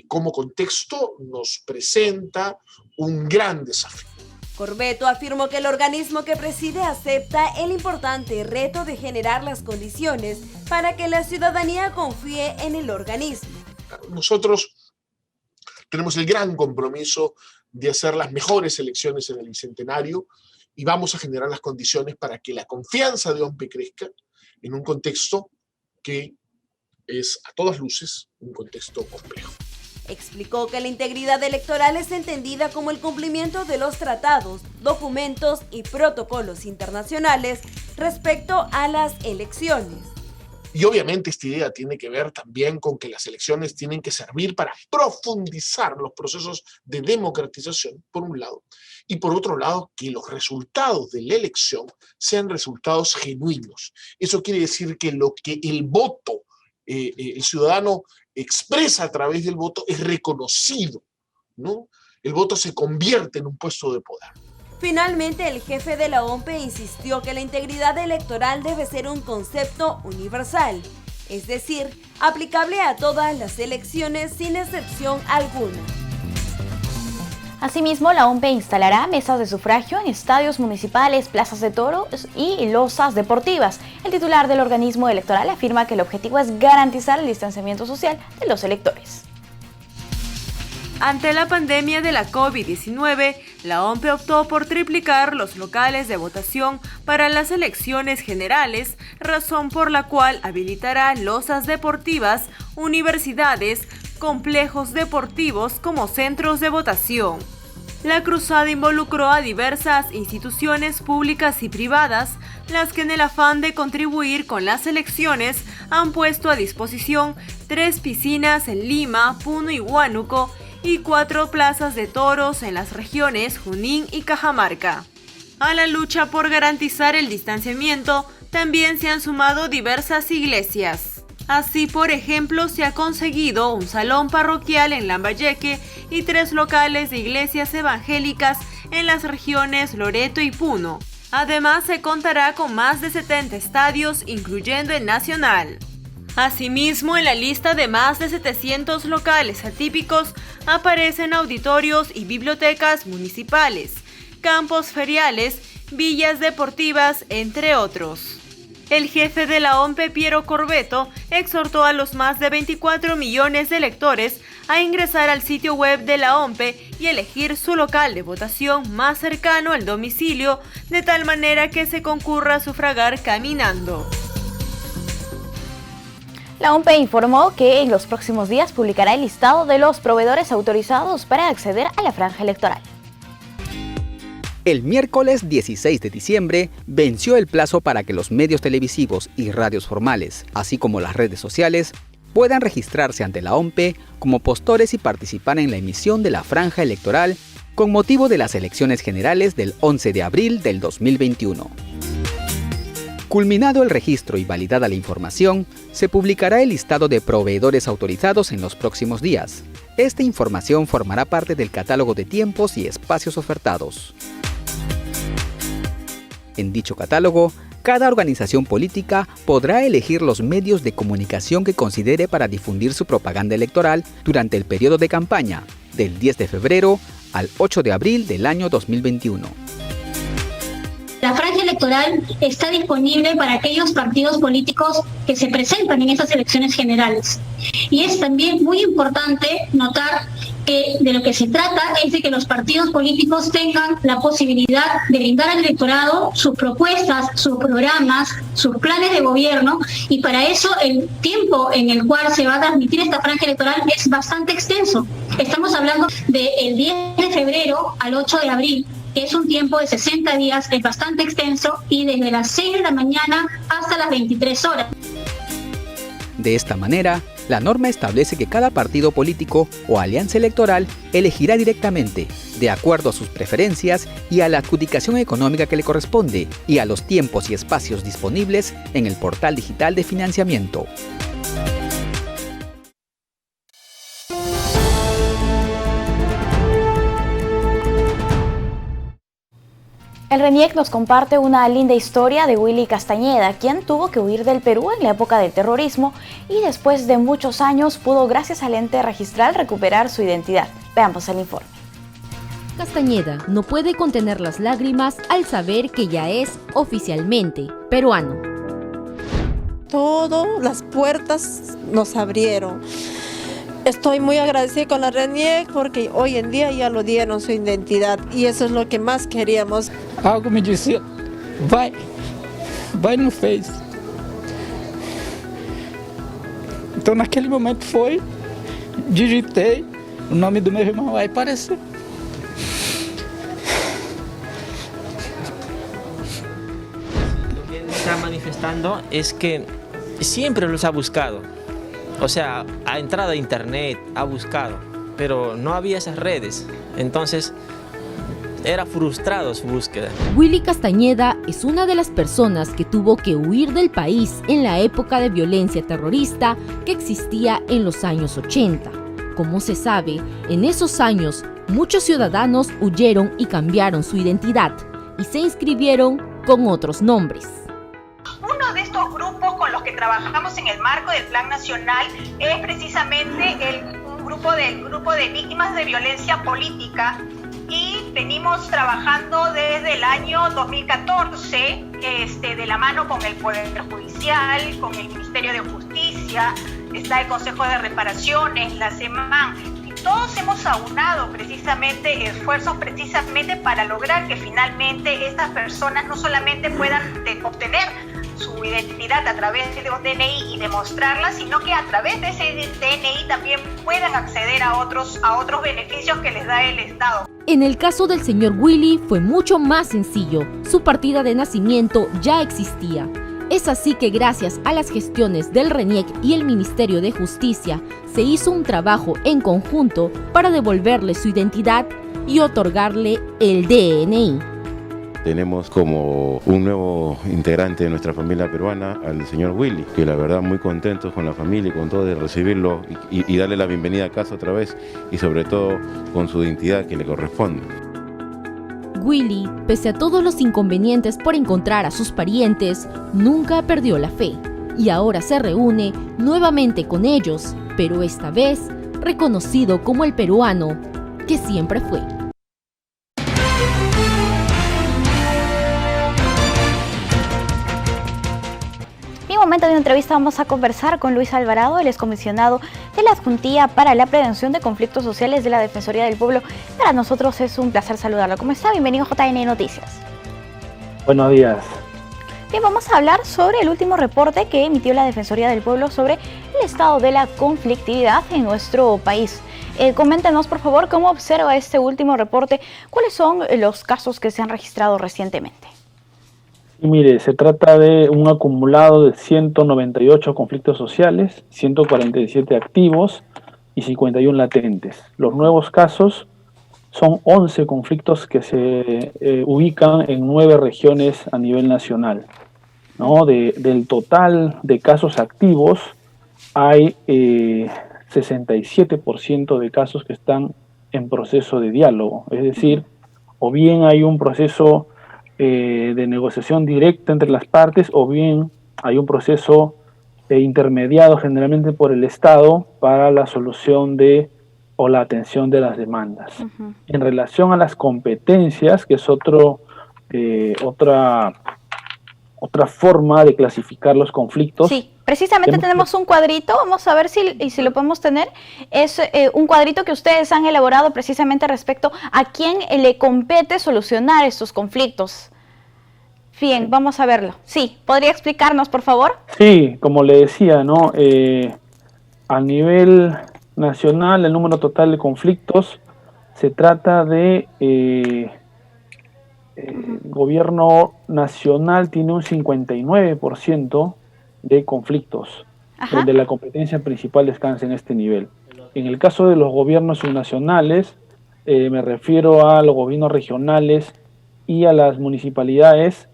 como contexto nos presenta un gran desafío. Corbeto afirmó que el organismo que preside acepta el importante reto de generar las condiciones para que la ciudadanía confíe en el organismo. Nosotros tenemos el gran compromiso de hacer las mejores elecciones en el Bicentenario y vamos a generar las condiciones para que la confianza de OMPE crezca en un contexto que es a todas luces un contexto complejo. Explicó que la integridad electoral es entendida como el cumplimiento de los tratados, documentos y protocolos internacionales respecto a las elecciones. Y obviamente esta idea tiene que ver también con que las elecciones tienen que servir para profundizar los procesos de democratización, por un lado, y por otro lado, que los resultados de la elección sean resultados genuinos. Eso quiere decir que lo que el voto, el ciudadano expresa a través del voto es reconocido, ¿no? El voto se convierte en un puesto de poder. Finalmente, el jefe de la OMPE insistió que la integridad electoral debe ser un concepto universal, es decir, aplicable a todas las elecciones sin excepción alguna. Asimismo, la OMPE instalará mesas de sufragio en estadios municipales, plazas de toros y losas deportivas. El titular del organismo electoral afirma que el objetivo es garantizar el distanciamiento social de los electores. Ante la pandemia de la COVID-19, La OMPE optó por triplicar los locales de votación para las elecciones generales, razón por la cual habilitará losas deportivas, universidades, complejos deportivos como centros de votación. La cruzada involucró a diversas instituciones públicas y privadas, las que en el afán de contribuir con las elecciones han puesto a disposición 3 piscinas en Lima, Puno y Huánuco y 4 plazas de toros en las regiones Junín y Cajamarca. A la lucha por garantizar el distanciamiento también se han sumado diversas iglesias. Así, por ejemplo, se ha conseguido un salón parroquial en Lambayeque y 3 locales de iglesias evangélicas en las regiones Loreto y Puno. Además, se contará con más de 70 estadios, incluyendo el Nacional. Asimismo, en la lista de más de 700 locales atípicos aparecen auditorios y bibliotecas municipales, campos feriales, villas deportivas, entre otros. El jefe de la OMPE, Piero Corbeto, exhortó a los más de 24 millones de electores a ingresar al sitio web de la OMPE y elegir su local de votación más cercano al domicilio, de tal manera que se concurra a sufragar caminando. La OMPE informó que en los próximos días publicará el listado de los proveedores autorizados para acceder a la franja electoral. El miércoles 16 de diciembre venció el plazo para que los medios televisivos y radios formales, así como las redes sociales, puedan registrarse ante la OMPE como postores y participar en la emisión de la franja electoral con motivo de las elecciones generales del 11 de abril del 2021. Culminado el registro y validada la información, se publicará el listado de proveedores autorizados en los próximos días. Esta información formará parte del catálogo de tiempos y espacios ofertados. En dicho catálogo, cada organización política podrá elegir los medios de comunicación que considere para difundir su propaganda electoral durante el periodo de campaña, del 10 de febrero al 8 de abril del año 2021. La franja electoral está disponible para aquellos partidos políticos que se presentan en estas elecciones generales. Y es también muy importante notar que de lo que se trata es de que los partidos políticos tengan la posibilidad de brindar al electorado sus propuestas, sus programas, sus planes de gobierno, y para eso el tiempo en el cual se va a transmitir esta franja electoral es bastante extenso. Estamos hablando del 10 de febrero al 8 de abril, que es un tiempo de 60 días, es bastante extenso, y desde las 6 de la mañana hasta las 23 horas. De esta manera, la norma establece que cada partido político o alianza electoral elegirá directamente, de acuerdo a sus preferencias y a la adjudicación económica que le corresponde, y a los tiempos y espacios disponibles en el portal digital de financiamiento. El RENIEC nos comparte una linda historia de Willy Castañeda, quien tuvo que huir del Perú en la época del terrorismo y después de muchos años pudo, gracias al ente registral, recuperar su identidad. Veamos el informe. Castañeda no puede contener las lágrimas al saber que ya es oficialmente peruano. Todas las puertas nos abrieron. Estoy muy agradecida con la RENIEC porque hoy en día ya lo dieron su identidad y eso es lo que más queríamos. Algo me dizia, vai no Face. Então naquele momento foi, digitei o nome do meu irmão, aí apareceu. Lo que está manifestando es que siempre los ha buscado. O sea, ha entrado a internet, ha buscado, pero no había esas redes, entonces era frustrado su búsqueda. Willy Castañeda es una de las personas que tuvo que huir del país en la época de violencia terrorista que existía en los años 80. Como se sabe, en esos años muchos ciudadanos huyeron y cambiaron su identidad y se inscribieron con otros nombres. Uno de estos grupos con los que trabajamos en el marco del Plan Nacional es precisamente el grupo de víctimas de violencia política, y venimos trabajando desde el año 2014 de la mano con el Poder Judicial, con el Ministerio de Justicia, está el Consejo de Reparaciones, la CEMAN, todos hemos aunado precisamente esfuerzos precisamente para lograr que finalmente estas personas no solamente puedan obtener su identidad a través de un DNI y demostrarla, sino que a través de ese DNI también puedan acceder a otros beneficios que les da el Estado. En el caso del señor Willy fue mucho más sencillo. Su partida de nacimiento ya existía. Es así que gracias a las gestiones del RENIEC y el Ministerio de Justicia se hizo un trabajo en conjunto para devolverle su identidad y otorgarle el DNI. Tenemos como un nuevo integrante de nuestra familia peruana al señor Willy, que la verdad muy contentos con la familia y con todo de recibirlo y darle la bienvenida a casa otra vez y sobre todo con su identidad que le corresponde. Willy, pese a todos los inconvenientes por encontrar a sus parientes, nunca perdió la fe y ahora se reúne nuevamente con ellos, pero esta vez reconocido como el peruano que siempre fue. En un momento de una entrevista vamos a conversar con Luis Alvarado, el excomisionado de la Adjuntía para la Prevención de Conflictos Sociales de la Defensoría del Pueblo. Para nosotros es un placer saludarlo. ¿Cómo está? Bienvenido a JN Noticias. Buenos días. Bien, vamos a hablar sobre el último reporte que emitió la Defensoría del Pueblo sobre el estado de la conflictividad en nuestro país. Coméntenos, por favor, cómo observa este último reporte, cuáles son los casos que se han registrado recientemente. Y mire, se trata de un acumulado de 198 conflictos sociales, 147 activos y 51 latentes. Los nuevos casos son 11 conflictos que se ubican en 9 regiones a nivel nacional, ¿no? Del total de casos activos hay 67% de casos que están en proceso de diálogo, es decir, o bien hay un proceso de negociación directa entre las partes, o bien hay un proceso intermediado generalmente por el Estado para la solución o la atención de las demandas. En relación a las competencias, que es otra forma de clasificar los conflictos. Sí, precisamente tenemos un cuadrito, vamos a ver si lo podemos tener. Es un cuadrito que ustedes han elaborado precisamente respecto a quién le compete solucionar estos conflictos. Bien, vamos a verlo. Sí, ¿podría explicarnos, por favor? Sí, como le decía, ¿no? A nivel nacional, el número total de conflictos se trata de gobierno nacional tiene un 59% de conflictos, donde la competencia principal descansa en este nivel. En el caso de los gobiernos subnacionales, me refiero a los gobiernos regionales y a las municipalidades,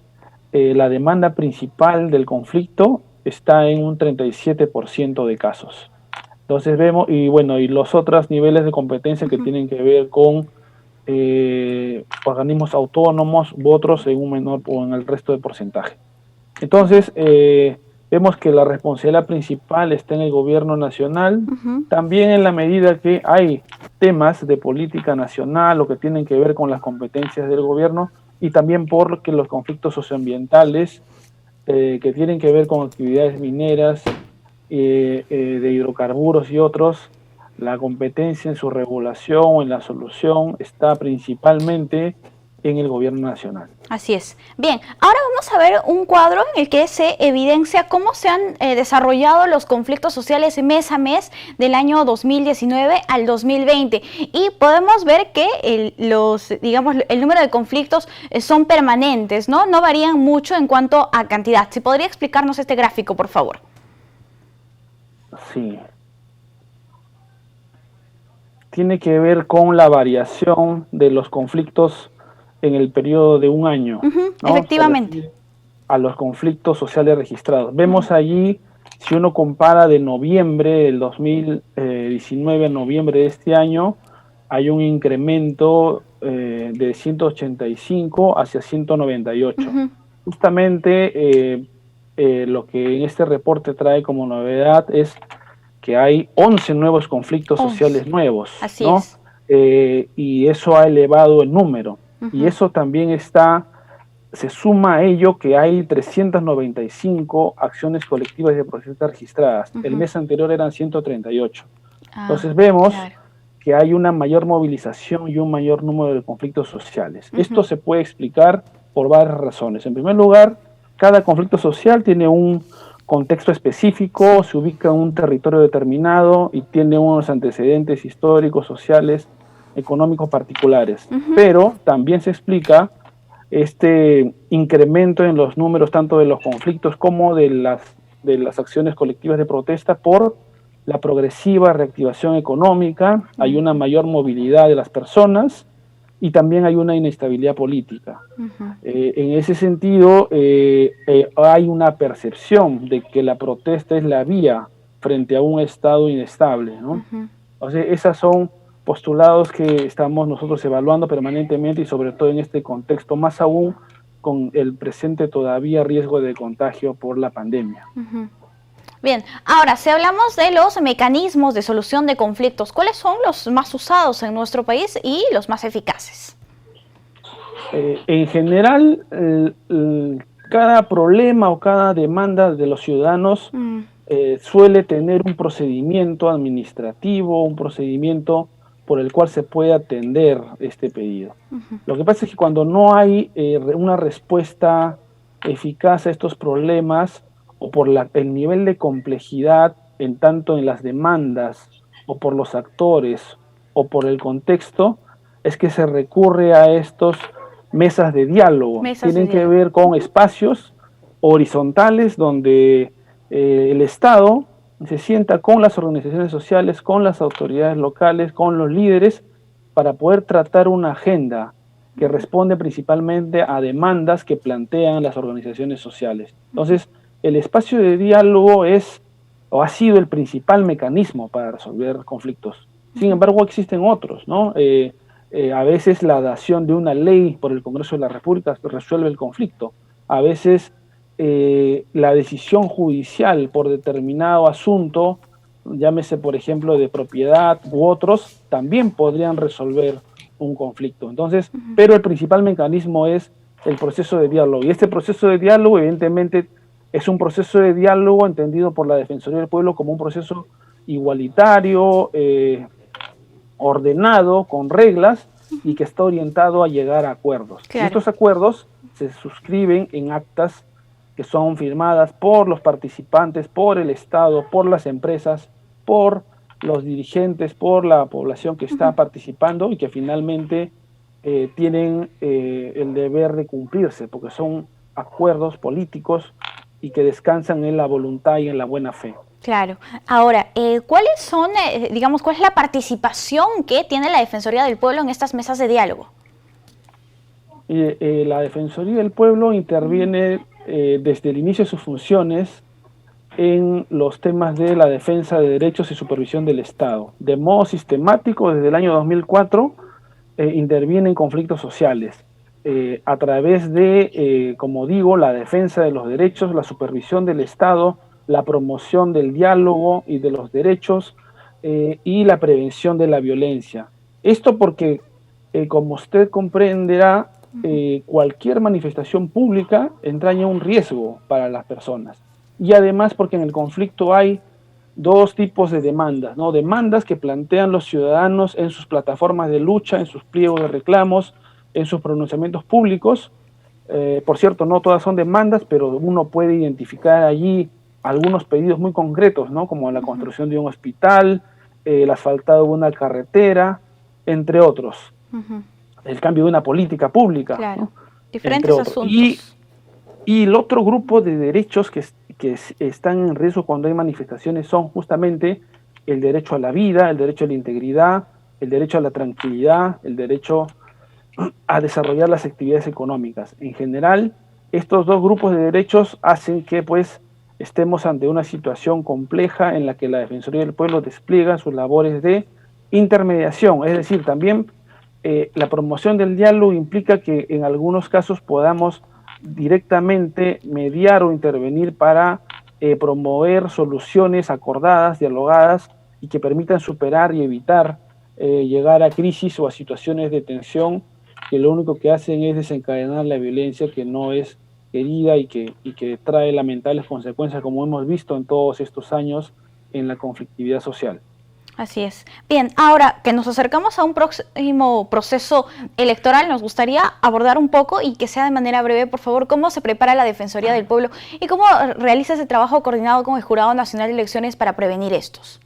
la demanda principal del conflicto está en un 37% de casos. Entonces vemos, y los otros niveles de competencia que tienen que ver con organismos autónomos u otros en un menor o en el resto de porcentaje. Entonces, vemos que la responsabilidad principal está en el gobierno nacional, también en la medida que hay temas de política nacional o que tienen que ver con las competencias del gobierno, y también porque los conflictos socioambientales que tienen que ver con actividades mineras, de hidrocarburos y otros, la competencia en su regulación o en la solución está principalmente en el gobierno nacional. Así es. Bien, ahora vamos a ver un cuadro en el que se evidencia cómo se han desarrollado los conflictos sociales mes a mes del año 2019 al 2020. Y podemos ver que el número de conflictos son permanentes, ¿no? No varían mucho en cuanto a cantidad. ¿Se podría explicarnos este gráfico, por favor? Sí. Tiene que ver con la variación de los conflictos en el periodo de un año, ¿no? Efectivamente. A los conflictos sociales registrados. Vemos allí, si uno compara de noviembre del 2019 a noviembre de este año, hay un incremento de 185 hacia 198. Justamente lo que en este reporte trae como novedad es que hay 11 nuevos conflictos sociales nuevos. Así es. Y eso ha elevado el número. Y eso también se suma a ello que hay 395 acciones colectivas de protesta registradas. El mes anterior eran 138. Entonces vemos que hay una mayor movilización y un mayor número de conflictos sociales. Esto se puede explicar por varias razones. En primer lugar, cada conflicto social tiene un contexto específico, se ubica en un territorio determinado y tiene unos antecedentes históricos, sociales, económicos particulares. Pero también se explica este incremento en los números tanto de los conflictos como de las acciones colectivas de protesta por la progresiva reactivación económica, hay una mayor movilidad de las personas y también hay una inestabilidad política. En ese sentido, hay una percepción de que la protesta es la vía frente a un Estado inestable, ¿no? O sea, esas son postulados que estamos nosotros evaluando permanentemente y sobre todo en este contexto, más aún con el presente todavía riesgo de contagio por la pandemia. Bien, ahora, si hablamos de los mecanismos de solución de conflictos, ¿cuáles son los más usados en nuestro país y los más eficaces? En general, cada problema o cada demanda de los ciudadanos suele tener un procedimiento administrativo, un procedimiento por el cual se puede atender este pedido. Lo que pasa es que cuando no hay una respuesta eficaz a estos problemas, o por el nivel de complejidad tanto en las demandas, o por los actores, o por el contexto, es que se recurre a estos mesas de diálogo. Tienen que ver con espacios horizontales donde el Estado se sienta con las organizaciones sociales, con las autoridades locales, con los líderes, para poder tratar una agenda que responde principalmente a demandas que plantean las organizaciones sociales. Entonces, el espacio de diálogo es o ha sido el principal mecanismo para resolver conflictos. Sin embargo, existen otros, ¿no? A veces la dación de una ley por el Congreso de la República resuelve el conflicto. A veces la decisión judicial por determinado asunto, llámese por ejemplo de propiedad u otros, también podrían resolver un conflicto. Entonces, pero el principal mecanismo es el proceso de diálogo. Y este proceso de diálogo, evidentemente, es un proceso de diálogo entendido por la Defensoría del Pueblo como un proceso igualitario, ordenado, con reglas, y que está orientado a llegar a acuerdos. Claro. Y estos acuerdos se suscriben en actas que son firmadas por los participantes, por el Estado, por las empresas, por los dirigentes, por la población que está participando y que finalmente tienen el deber de cumplirse, porque son acuerdos políticos y que descansan en la voluntad y en la buena fe. Claro. Ahora, ¿cuáles son, cuál es la participación que tiene la Defensoría del Pueblo en estas mesas de diálogo? La Defensoría del Pueblo interviene desde el inicio de sus funciones en los temas de la defensa de derechos y supervisión del Estado. De modo sistemático, desde el año 2004, interviene en conflictos sociales. A través de, como digo, la defensa de los derechos, la supervisión del Estado, la promoción del diálogo y de los derechos y la prevención de la violencia. Esto porque, como usted comprenderá, cualquier manifestación pública entraña un riesgo para las personas. Y además porque en el conflicto hay dos tipos de demandas, ¿no? Demandas que plantean los ciudadanos en sus plataformas de lucha, en sus pliegos de reclamos, en sus pronunciamientos públicos. Por cierto, no todas son demandas, pero uno puede identificar allí algunos pedidos muy concretos, ¿no? Como la construcción de un hospital, el asfaltado de una carretera, entre otros. El cambio de una política pública. Claro, ¿no? Diferentes asuntos. Y el otro grupo de derechos que están en riesgo cuando hay manifestaciones son justamente el derecho a la vida, el derecho a la integridad, el derecho a la tranquilidad, el derecho a desarrollar las actividades económicas. En general, estos dos grupos de derechos hacen que pues estemos ante una situación compleja en la que la Defensoría del Pueblo despliega sus labores de intermediación, es decir, también la promoción del diálogo implica que en algunos casos podamos directamente mediar o intervenir para promover soluciones acordadas, dialogadas y que permitan superar y evitar llegar a crisis o a situaciones de tensión que lo único que hacen es desencadenar la violencia que no es querida y que trae lamentables consecuencias, como hemos visto en todos estos años en la conflictividad social. Así es. Bien, ahora que nos acercamos a un próximo proceso electoral, nos gustaría abordar un poco y que sea de manera breve, por favor, cómo se prepara la Defensoría del Pueblo y cómo realiza ese trabajo coordinado con el Jurado Nacional de Elecciones para prevenir estos.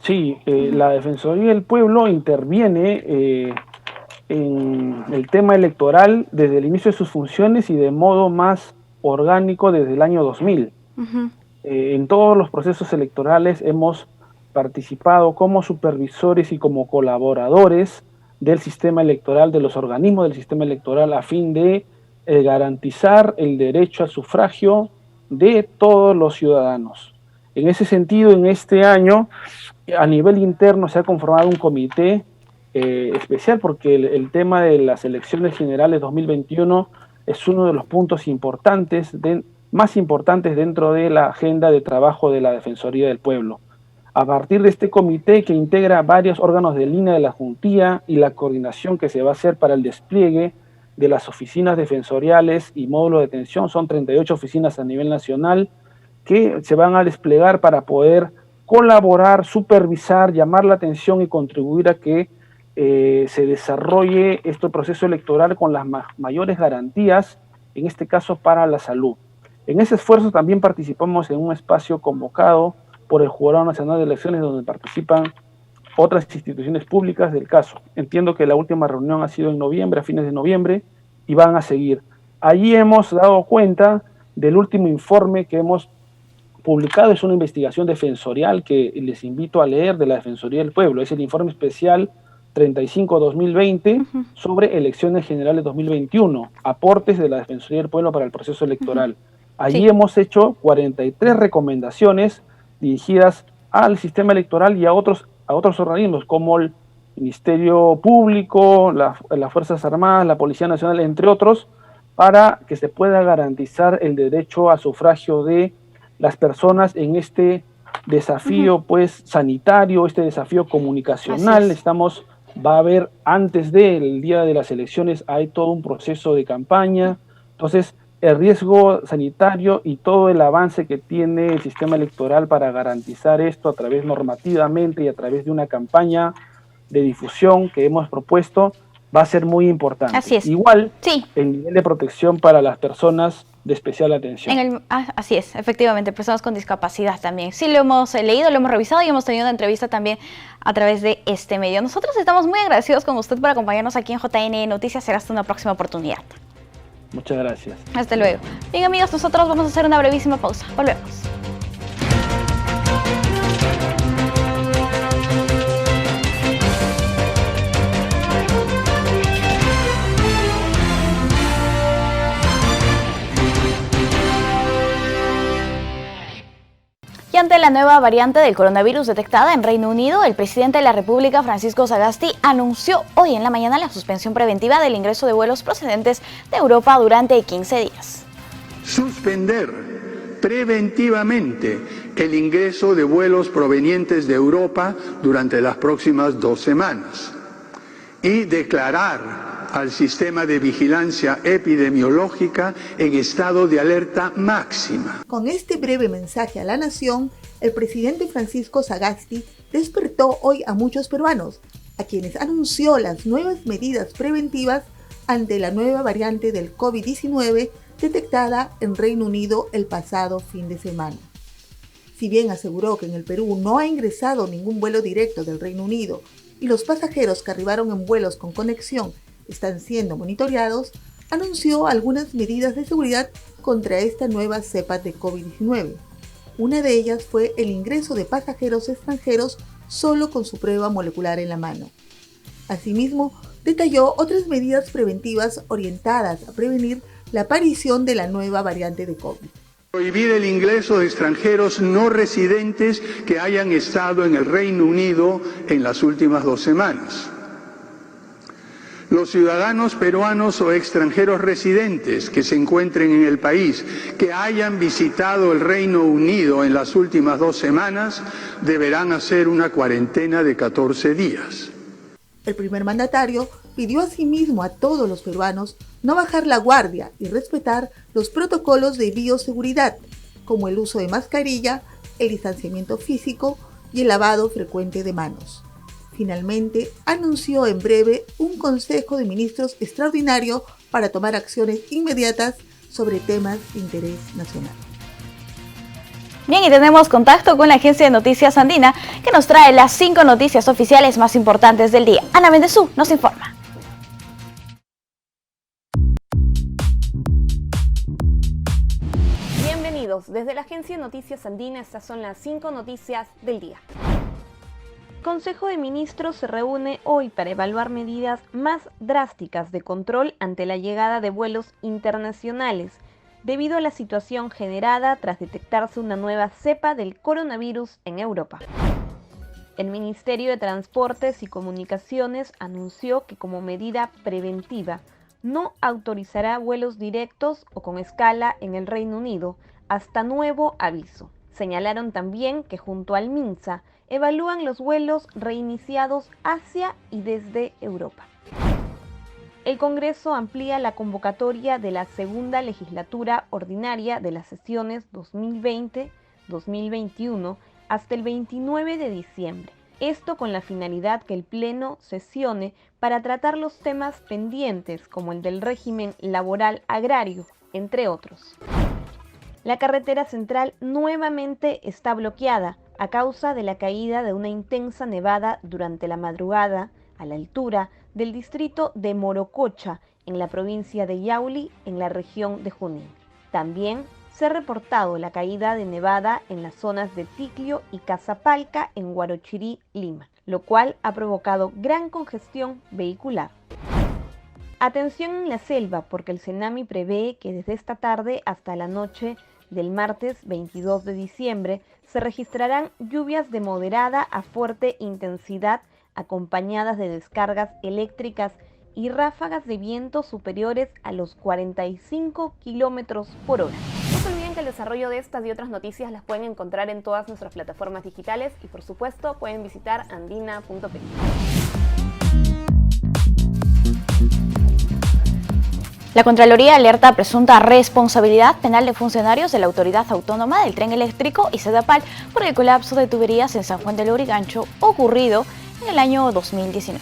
Sí, la Defensoría del Pueblo interviene en el tema electoral desde el inicio de sus funciones y de modo más orgánico desde el año 2000. En todos los procesos electorales hemos participado como supervisores y como colaboradores del sistema electoral, de los organismos del sistema electoral, a fin de garantizar el derecho al sufragio de todos los ciudadanos. En ese sentido, en este año, a nivel interno se ha conformado un comité especial porque el tema de las elecciones generales 2021 es uno de los puntos más importantes dentro de la agenda de trabajo de la Defensoría del Pueblo. A partir de este comité que integra varios órganos de línea de la Juntía y la coordinación que se va a hacer para el despliegue de las oficinas defensoriales y módulos de atención, son 38 oficinas a nivel nacional que se van a desplegar para poder colaborar, supervisar, llamar la atención y contribuir a que se desarrolle este proceso electoral con las mayores garantías, en este caso para la salud. En ese esfuerzo también participamos en un espacio convocado por el Jurado Nacional de Elecciones, donde participan otras instituciones públicas del caso. Entiendo que la última reunión ha sido en noviembre, a fines de noviembre, y van a seguir. Allí hemos dado cuenta del último informe que hemos publicado, es una investigación defensorial que les invito a leer de la Defensoría del Pueblo, es el informe especial 35-2020 sobre elecciones generales 2021, aportes de la Defensoría del Pueblo para el proceso electoral. Allí hemos hecho 43 recomendaciones dirigidas al sistema electoral y a otros organismos como el Ministerio Público, las Fuerzas Armadas, la Policía Nacional, entre otros, para que se pueda garantizar el derecho a sufragio de las personas en este desafío pues sanitario, este desafío comunicacional. Va a haber, antes del día de las elecciones, hay todo un proceso de campaña. Entonces, el riesgo sanitario y todo el avance que tiene el sistema electoral para garantizar esto a través normativamente y a través de una campaña de difusión que hemos propuesto va a ser muy importante. Así es. Igual, el nivel de protección para las personas de especial atención. Así es, efectivamente, personas con discapacidad también. Sí, lo hemos leído, lo hemos revisado y hemos tenido una entrevista también a través de este medio. Nosotros estamos muy agradecidos con usted por acompañarnos aquí en JN Noticias. Será hasta una próxima oportunidad. Muchas gracias. Hasta luego. Bien, amigos, nosotros vamos a hacer una brevísima pausa. Volvemos. Y ante la nueva variante del coronavirus detectada en Reino Unido, el presidente de la República, Francisco Sagasti, anunció hoy en la mañana la suspensión preventiva del ingreso de vuelos procedentes de Europa durante 15 días. Suspender preventivamente el ingreso de vuelos provenientes de Europa durante las próximas 2 semanas y declarar al sistema de vigilancia epidemiológica en estado de alerta máxima. Con este breve mensaje a la nación, el presidente Francisco Sagasti despertó hoy a muchos peruanos, a quienes anunció las nuevas medidas preventivas ante la nueva variante del COVID-19 detectada en Reino Unido el pasado fin de semana. Si bien aseguró que en el Perú no ha ingresado ningún vuelo directo del Reino Unido y los pasajeros que arribaron en vuelos con conexión están siendo monitoreados, anunció algunas medidas de seguridad contra esta nueva cepa de COVID-19. Una de ellas fue el ingreso de pasajeros extranjeros solo con su prueba molecular en la mano. Asimismo, detalló otras medidas preventivas orientadas a prevenir la aparición de la nueva variante de COVID. Prohibir el ingreso de extranjeros no residentes que hayan estado en el Reino Unido en las últimas 2 semanas. Los ciudadanos peruanos o extranjeros residentes que se encuentren en el país, que hayan visitado el Reino Unido en las últimas 2 semanas, deberán hacer una cuarentena de 14 días. El primer mandatario pidió asimismo a todos los peruanos no bajar la guardia y respetar los protocolos de bioseguridad, como el uso de mascarilla, el distanciamiento físico y el lavado frecuente de manos. Finalmente, anunció en breve un Consejo de Ministros extraordinario para tomar acciones inmediatas sobre temas de interés nacional. Bien, y tenemos contacto con la agencia de noticias andina que nos trae las 5 noticias oficiales más importantes del día. Ana Bendezú nos informa. Bienvenidos, desde la agencia de noticias andina estas son las 5 noticias del día. Consejo de Ministros se reúne hoy para evaluar medidas más drásticas de control ante la llegada de vuelos internacionales, debido a la situación generada tras detectarse una nueva cepa del coronavirus en Europa. El Ministerio de Transportes y Comunicaciones anunció que como medida preventiva no autorizará vuelos directos o con escala en el Reino Unido hasta nuevo aviso. Señalaron también que junto al MINSA evalúan los vuelos reiniciados hacia y desde Europa. El Congreso amplía la convocatoria de la segunda legislatura ordinaria de las sesiones 2020-2021 hasta el 29 de diciembre. Esto con la finalidad que el Pleno sesione para tratar los temas pendientes como el del régimen laboral agrario, entre otros. La carretera central nuevamente está bloqueada a causa de la caída de una intensa nevada durante la madrugada a la altura del distrito de Morococha, en la provincia de Yauli, en la región de Junín. También se ha reportado la caída de nevada en las zonas de Ticlio y Cazapalca, en Huarochirí, Lima, lo cual ha provocado gran congestión vehicular. Atención en la selva, porque el CENAMI prevé que desde esta tarde hasta la noche del martes 22 de diciembre se registrarán lluvias de moderada a fuerte intensidad acompañadas de descargas eléctricas y ráfagas de viento superiores a los 45 kilómetros por hora. No se olviden que el desarrollo de estas y otras noticias las pueden encontrar en todas nuestras plataformas digitales y por supuesto pueden visitar andina.p. La Contraloría alerta presunta responsabilidad penal de funcionarios de la Autoridad Autónoma del Tren Eléctrico y Sedapal por el colapso de tuberías en San Juan del Lurigancho ocurrido en el año 2019.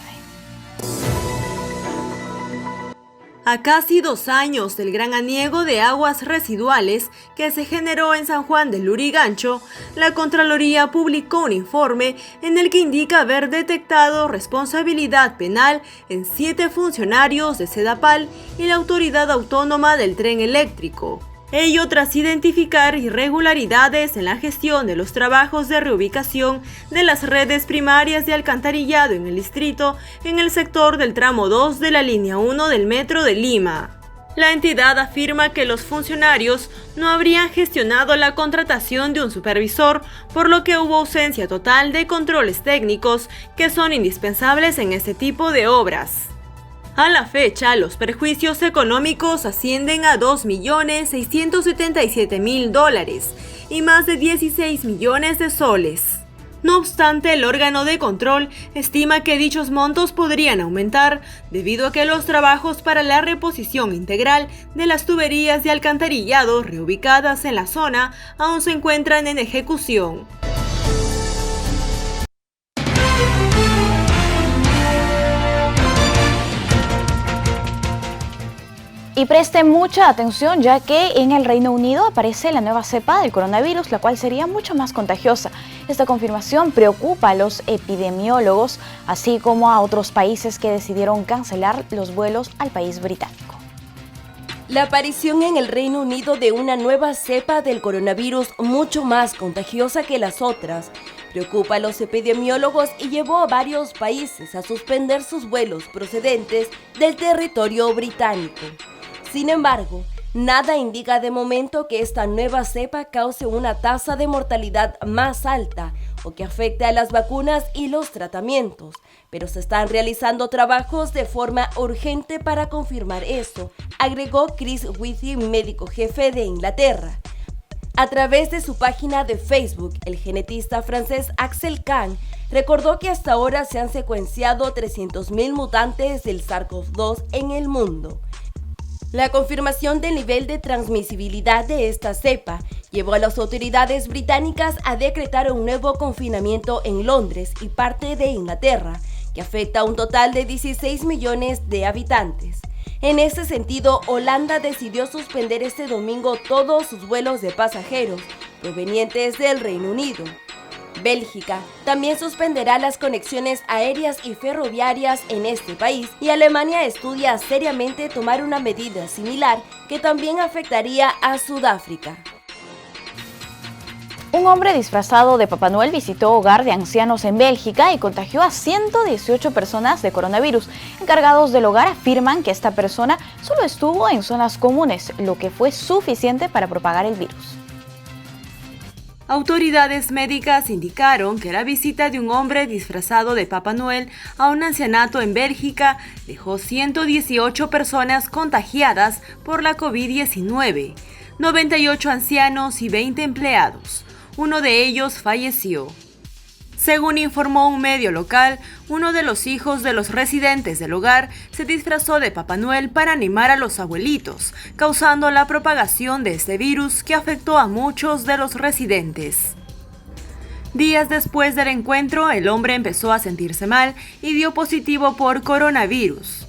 A casi 2 años del gran aniego de aguas residuales que se generó en San Juan del Lurigancho, la Contraloría publicó un informe en el que indica haber detectado responsabilidad penal en 7 funcionarios de Sedapal y la Autoridad Autónoma del Tren Eléctrico. Ello tras identificar irregularidades en la gestión de los trabajos de reubicación de las redes primarias de alcantarillado en el distrito en el sector del tramo 2 de la línea 1 del Metro de Lima. La entidad afirma que los funcionarios no habrían gestionado la contratación de un supervisor, por lo que hubo ausencia total de controles técnicos que son indispensables en este tipo de obras. A la fecha, los perjuicios económicos ascienden a $2.677.000 y más de 16 millones de soles. No obstante, el órgano de control estima que dichos montos podrían aumentar debido a que los trabajos para la reposición integral de las tuberías de alcantarillado reubicadas en la zona aún se encuentran en ejecución. Y preste mucha atención, ya que en el Reino Unido aparece la nueva cepa del coronavirus, la cual sería mucho más contagiosa. Esta confirmación preocupa a los epidemiólogos, así como a otros países que decidieron cancelar los vuelos al país británico. La aparición en el Reino Unido de una nueva cepa del coronavirus mucho más contagiosa que las otras preocupa a los epidemiólogos y llevó a varios países a suspender sus vuelos procedentes del territorio británico. Sin embargo, nada indica de momento que esta nueva cepa cause una tasa de mortalidad más alta o que afecte a las vacunas y los tratamientos, pero se están realizando trabajos de forma urgente para confirmar eso, agregó Chris Whitty, médico jefe de Inglaterra. A través de su página de Facebook, el genetista francés Axel Kahn recordó que hasta ahora se han secuenciado 300.000 mutantes del SARS-CoV-2 en el mundo. La confirmación del nivel de transmisibilidad de esta cepa llevó a las autoridades británicas a decretar un nuevo confinamiento en Londres y parte de Inglaterra, que afecta a un total de 16 millones de habitantes. En ese sentido, Holanda decidió suspender este domingo todos sus vuelos de pasajeros provenientes del Reino Unido. Bélgica también suspenderá las conexiones aéreas y ferroviarias en este país, y Alemania estudia seriamente tomar una medida similar que también afectaría a Sudáfrica. Un hombre disfrazado de Papá Noel visitó hogar de ancianos en Bélgica y contagió a 118 personas de coronavirus. Encargados del hogar afirman que esta persona solo estuvo en zonas comunes, lo que fue suficiente para propagar el virus. Autoridades médicas indicaron que la visita de un hombre disfrazado de Papá Noel a un ancianato en Bélgica dejó 118 personas contagiadas por la COVID-19, 98 ancianos y 20 empleados. Uno de ellos falleció. Según informó un medio local, uno de los hijos de los residentes del hogar se disfrazó de Papá Noel para animar a los abuelitos, causando la propagación de este virus que afectó a muchos de los residentes. Días después del encuentro, el hombre empezó a sentirse mal y dio positivo por coronavirus.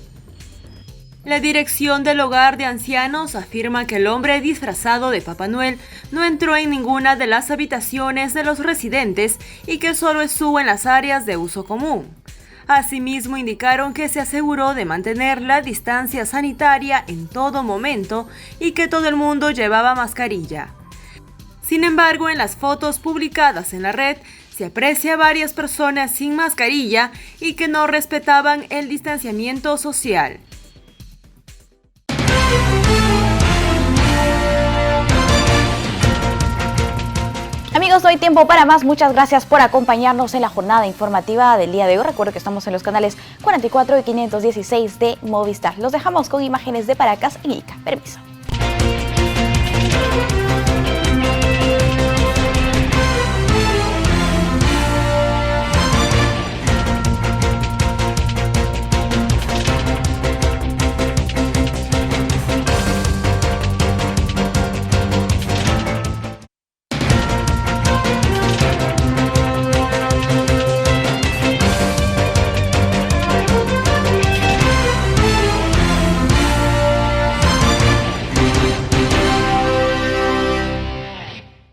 La dirección del hogar de ancianos afirma que el hombre disfrazado de Papá Noel no entró en ninguna de las habitaciones de los residentes y que solo estuvo en las áreas de uso común. Asimismo, indicaron que se aseguró de mantener la distancia sanitaria en todo momento y que todo el mundo llevaba mascarilla. Sin embargo, en las fotos publicadas en la red se aprecia varias personas sin mascarilla y que no respetaban el distanciamiento social. Amigos, no hay tiempo para más. Muchas gracias por acompañarnos en la jornada informativa del día de hoy. Recuerdo que estamos en los canales 44 y 516 de Movistar. Los dejamos con imágenes de Paracas y Ica. Permiso.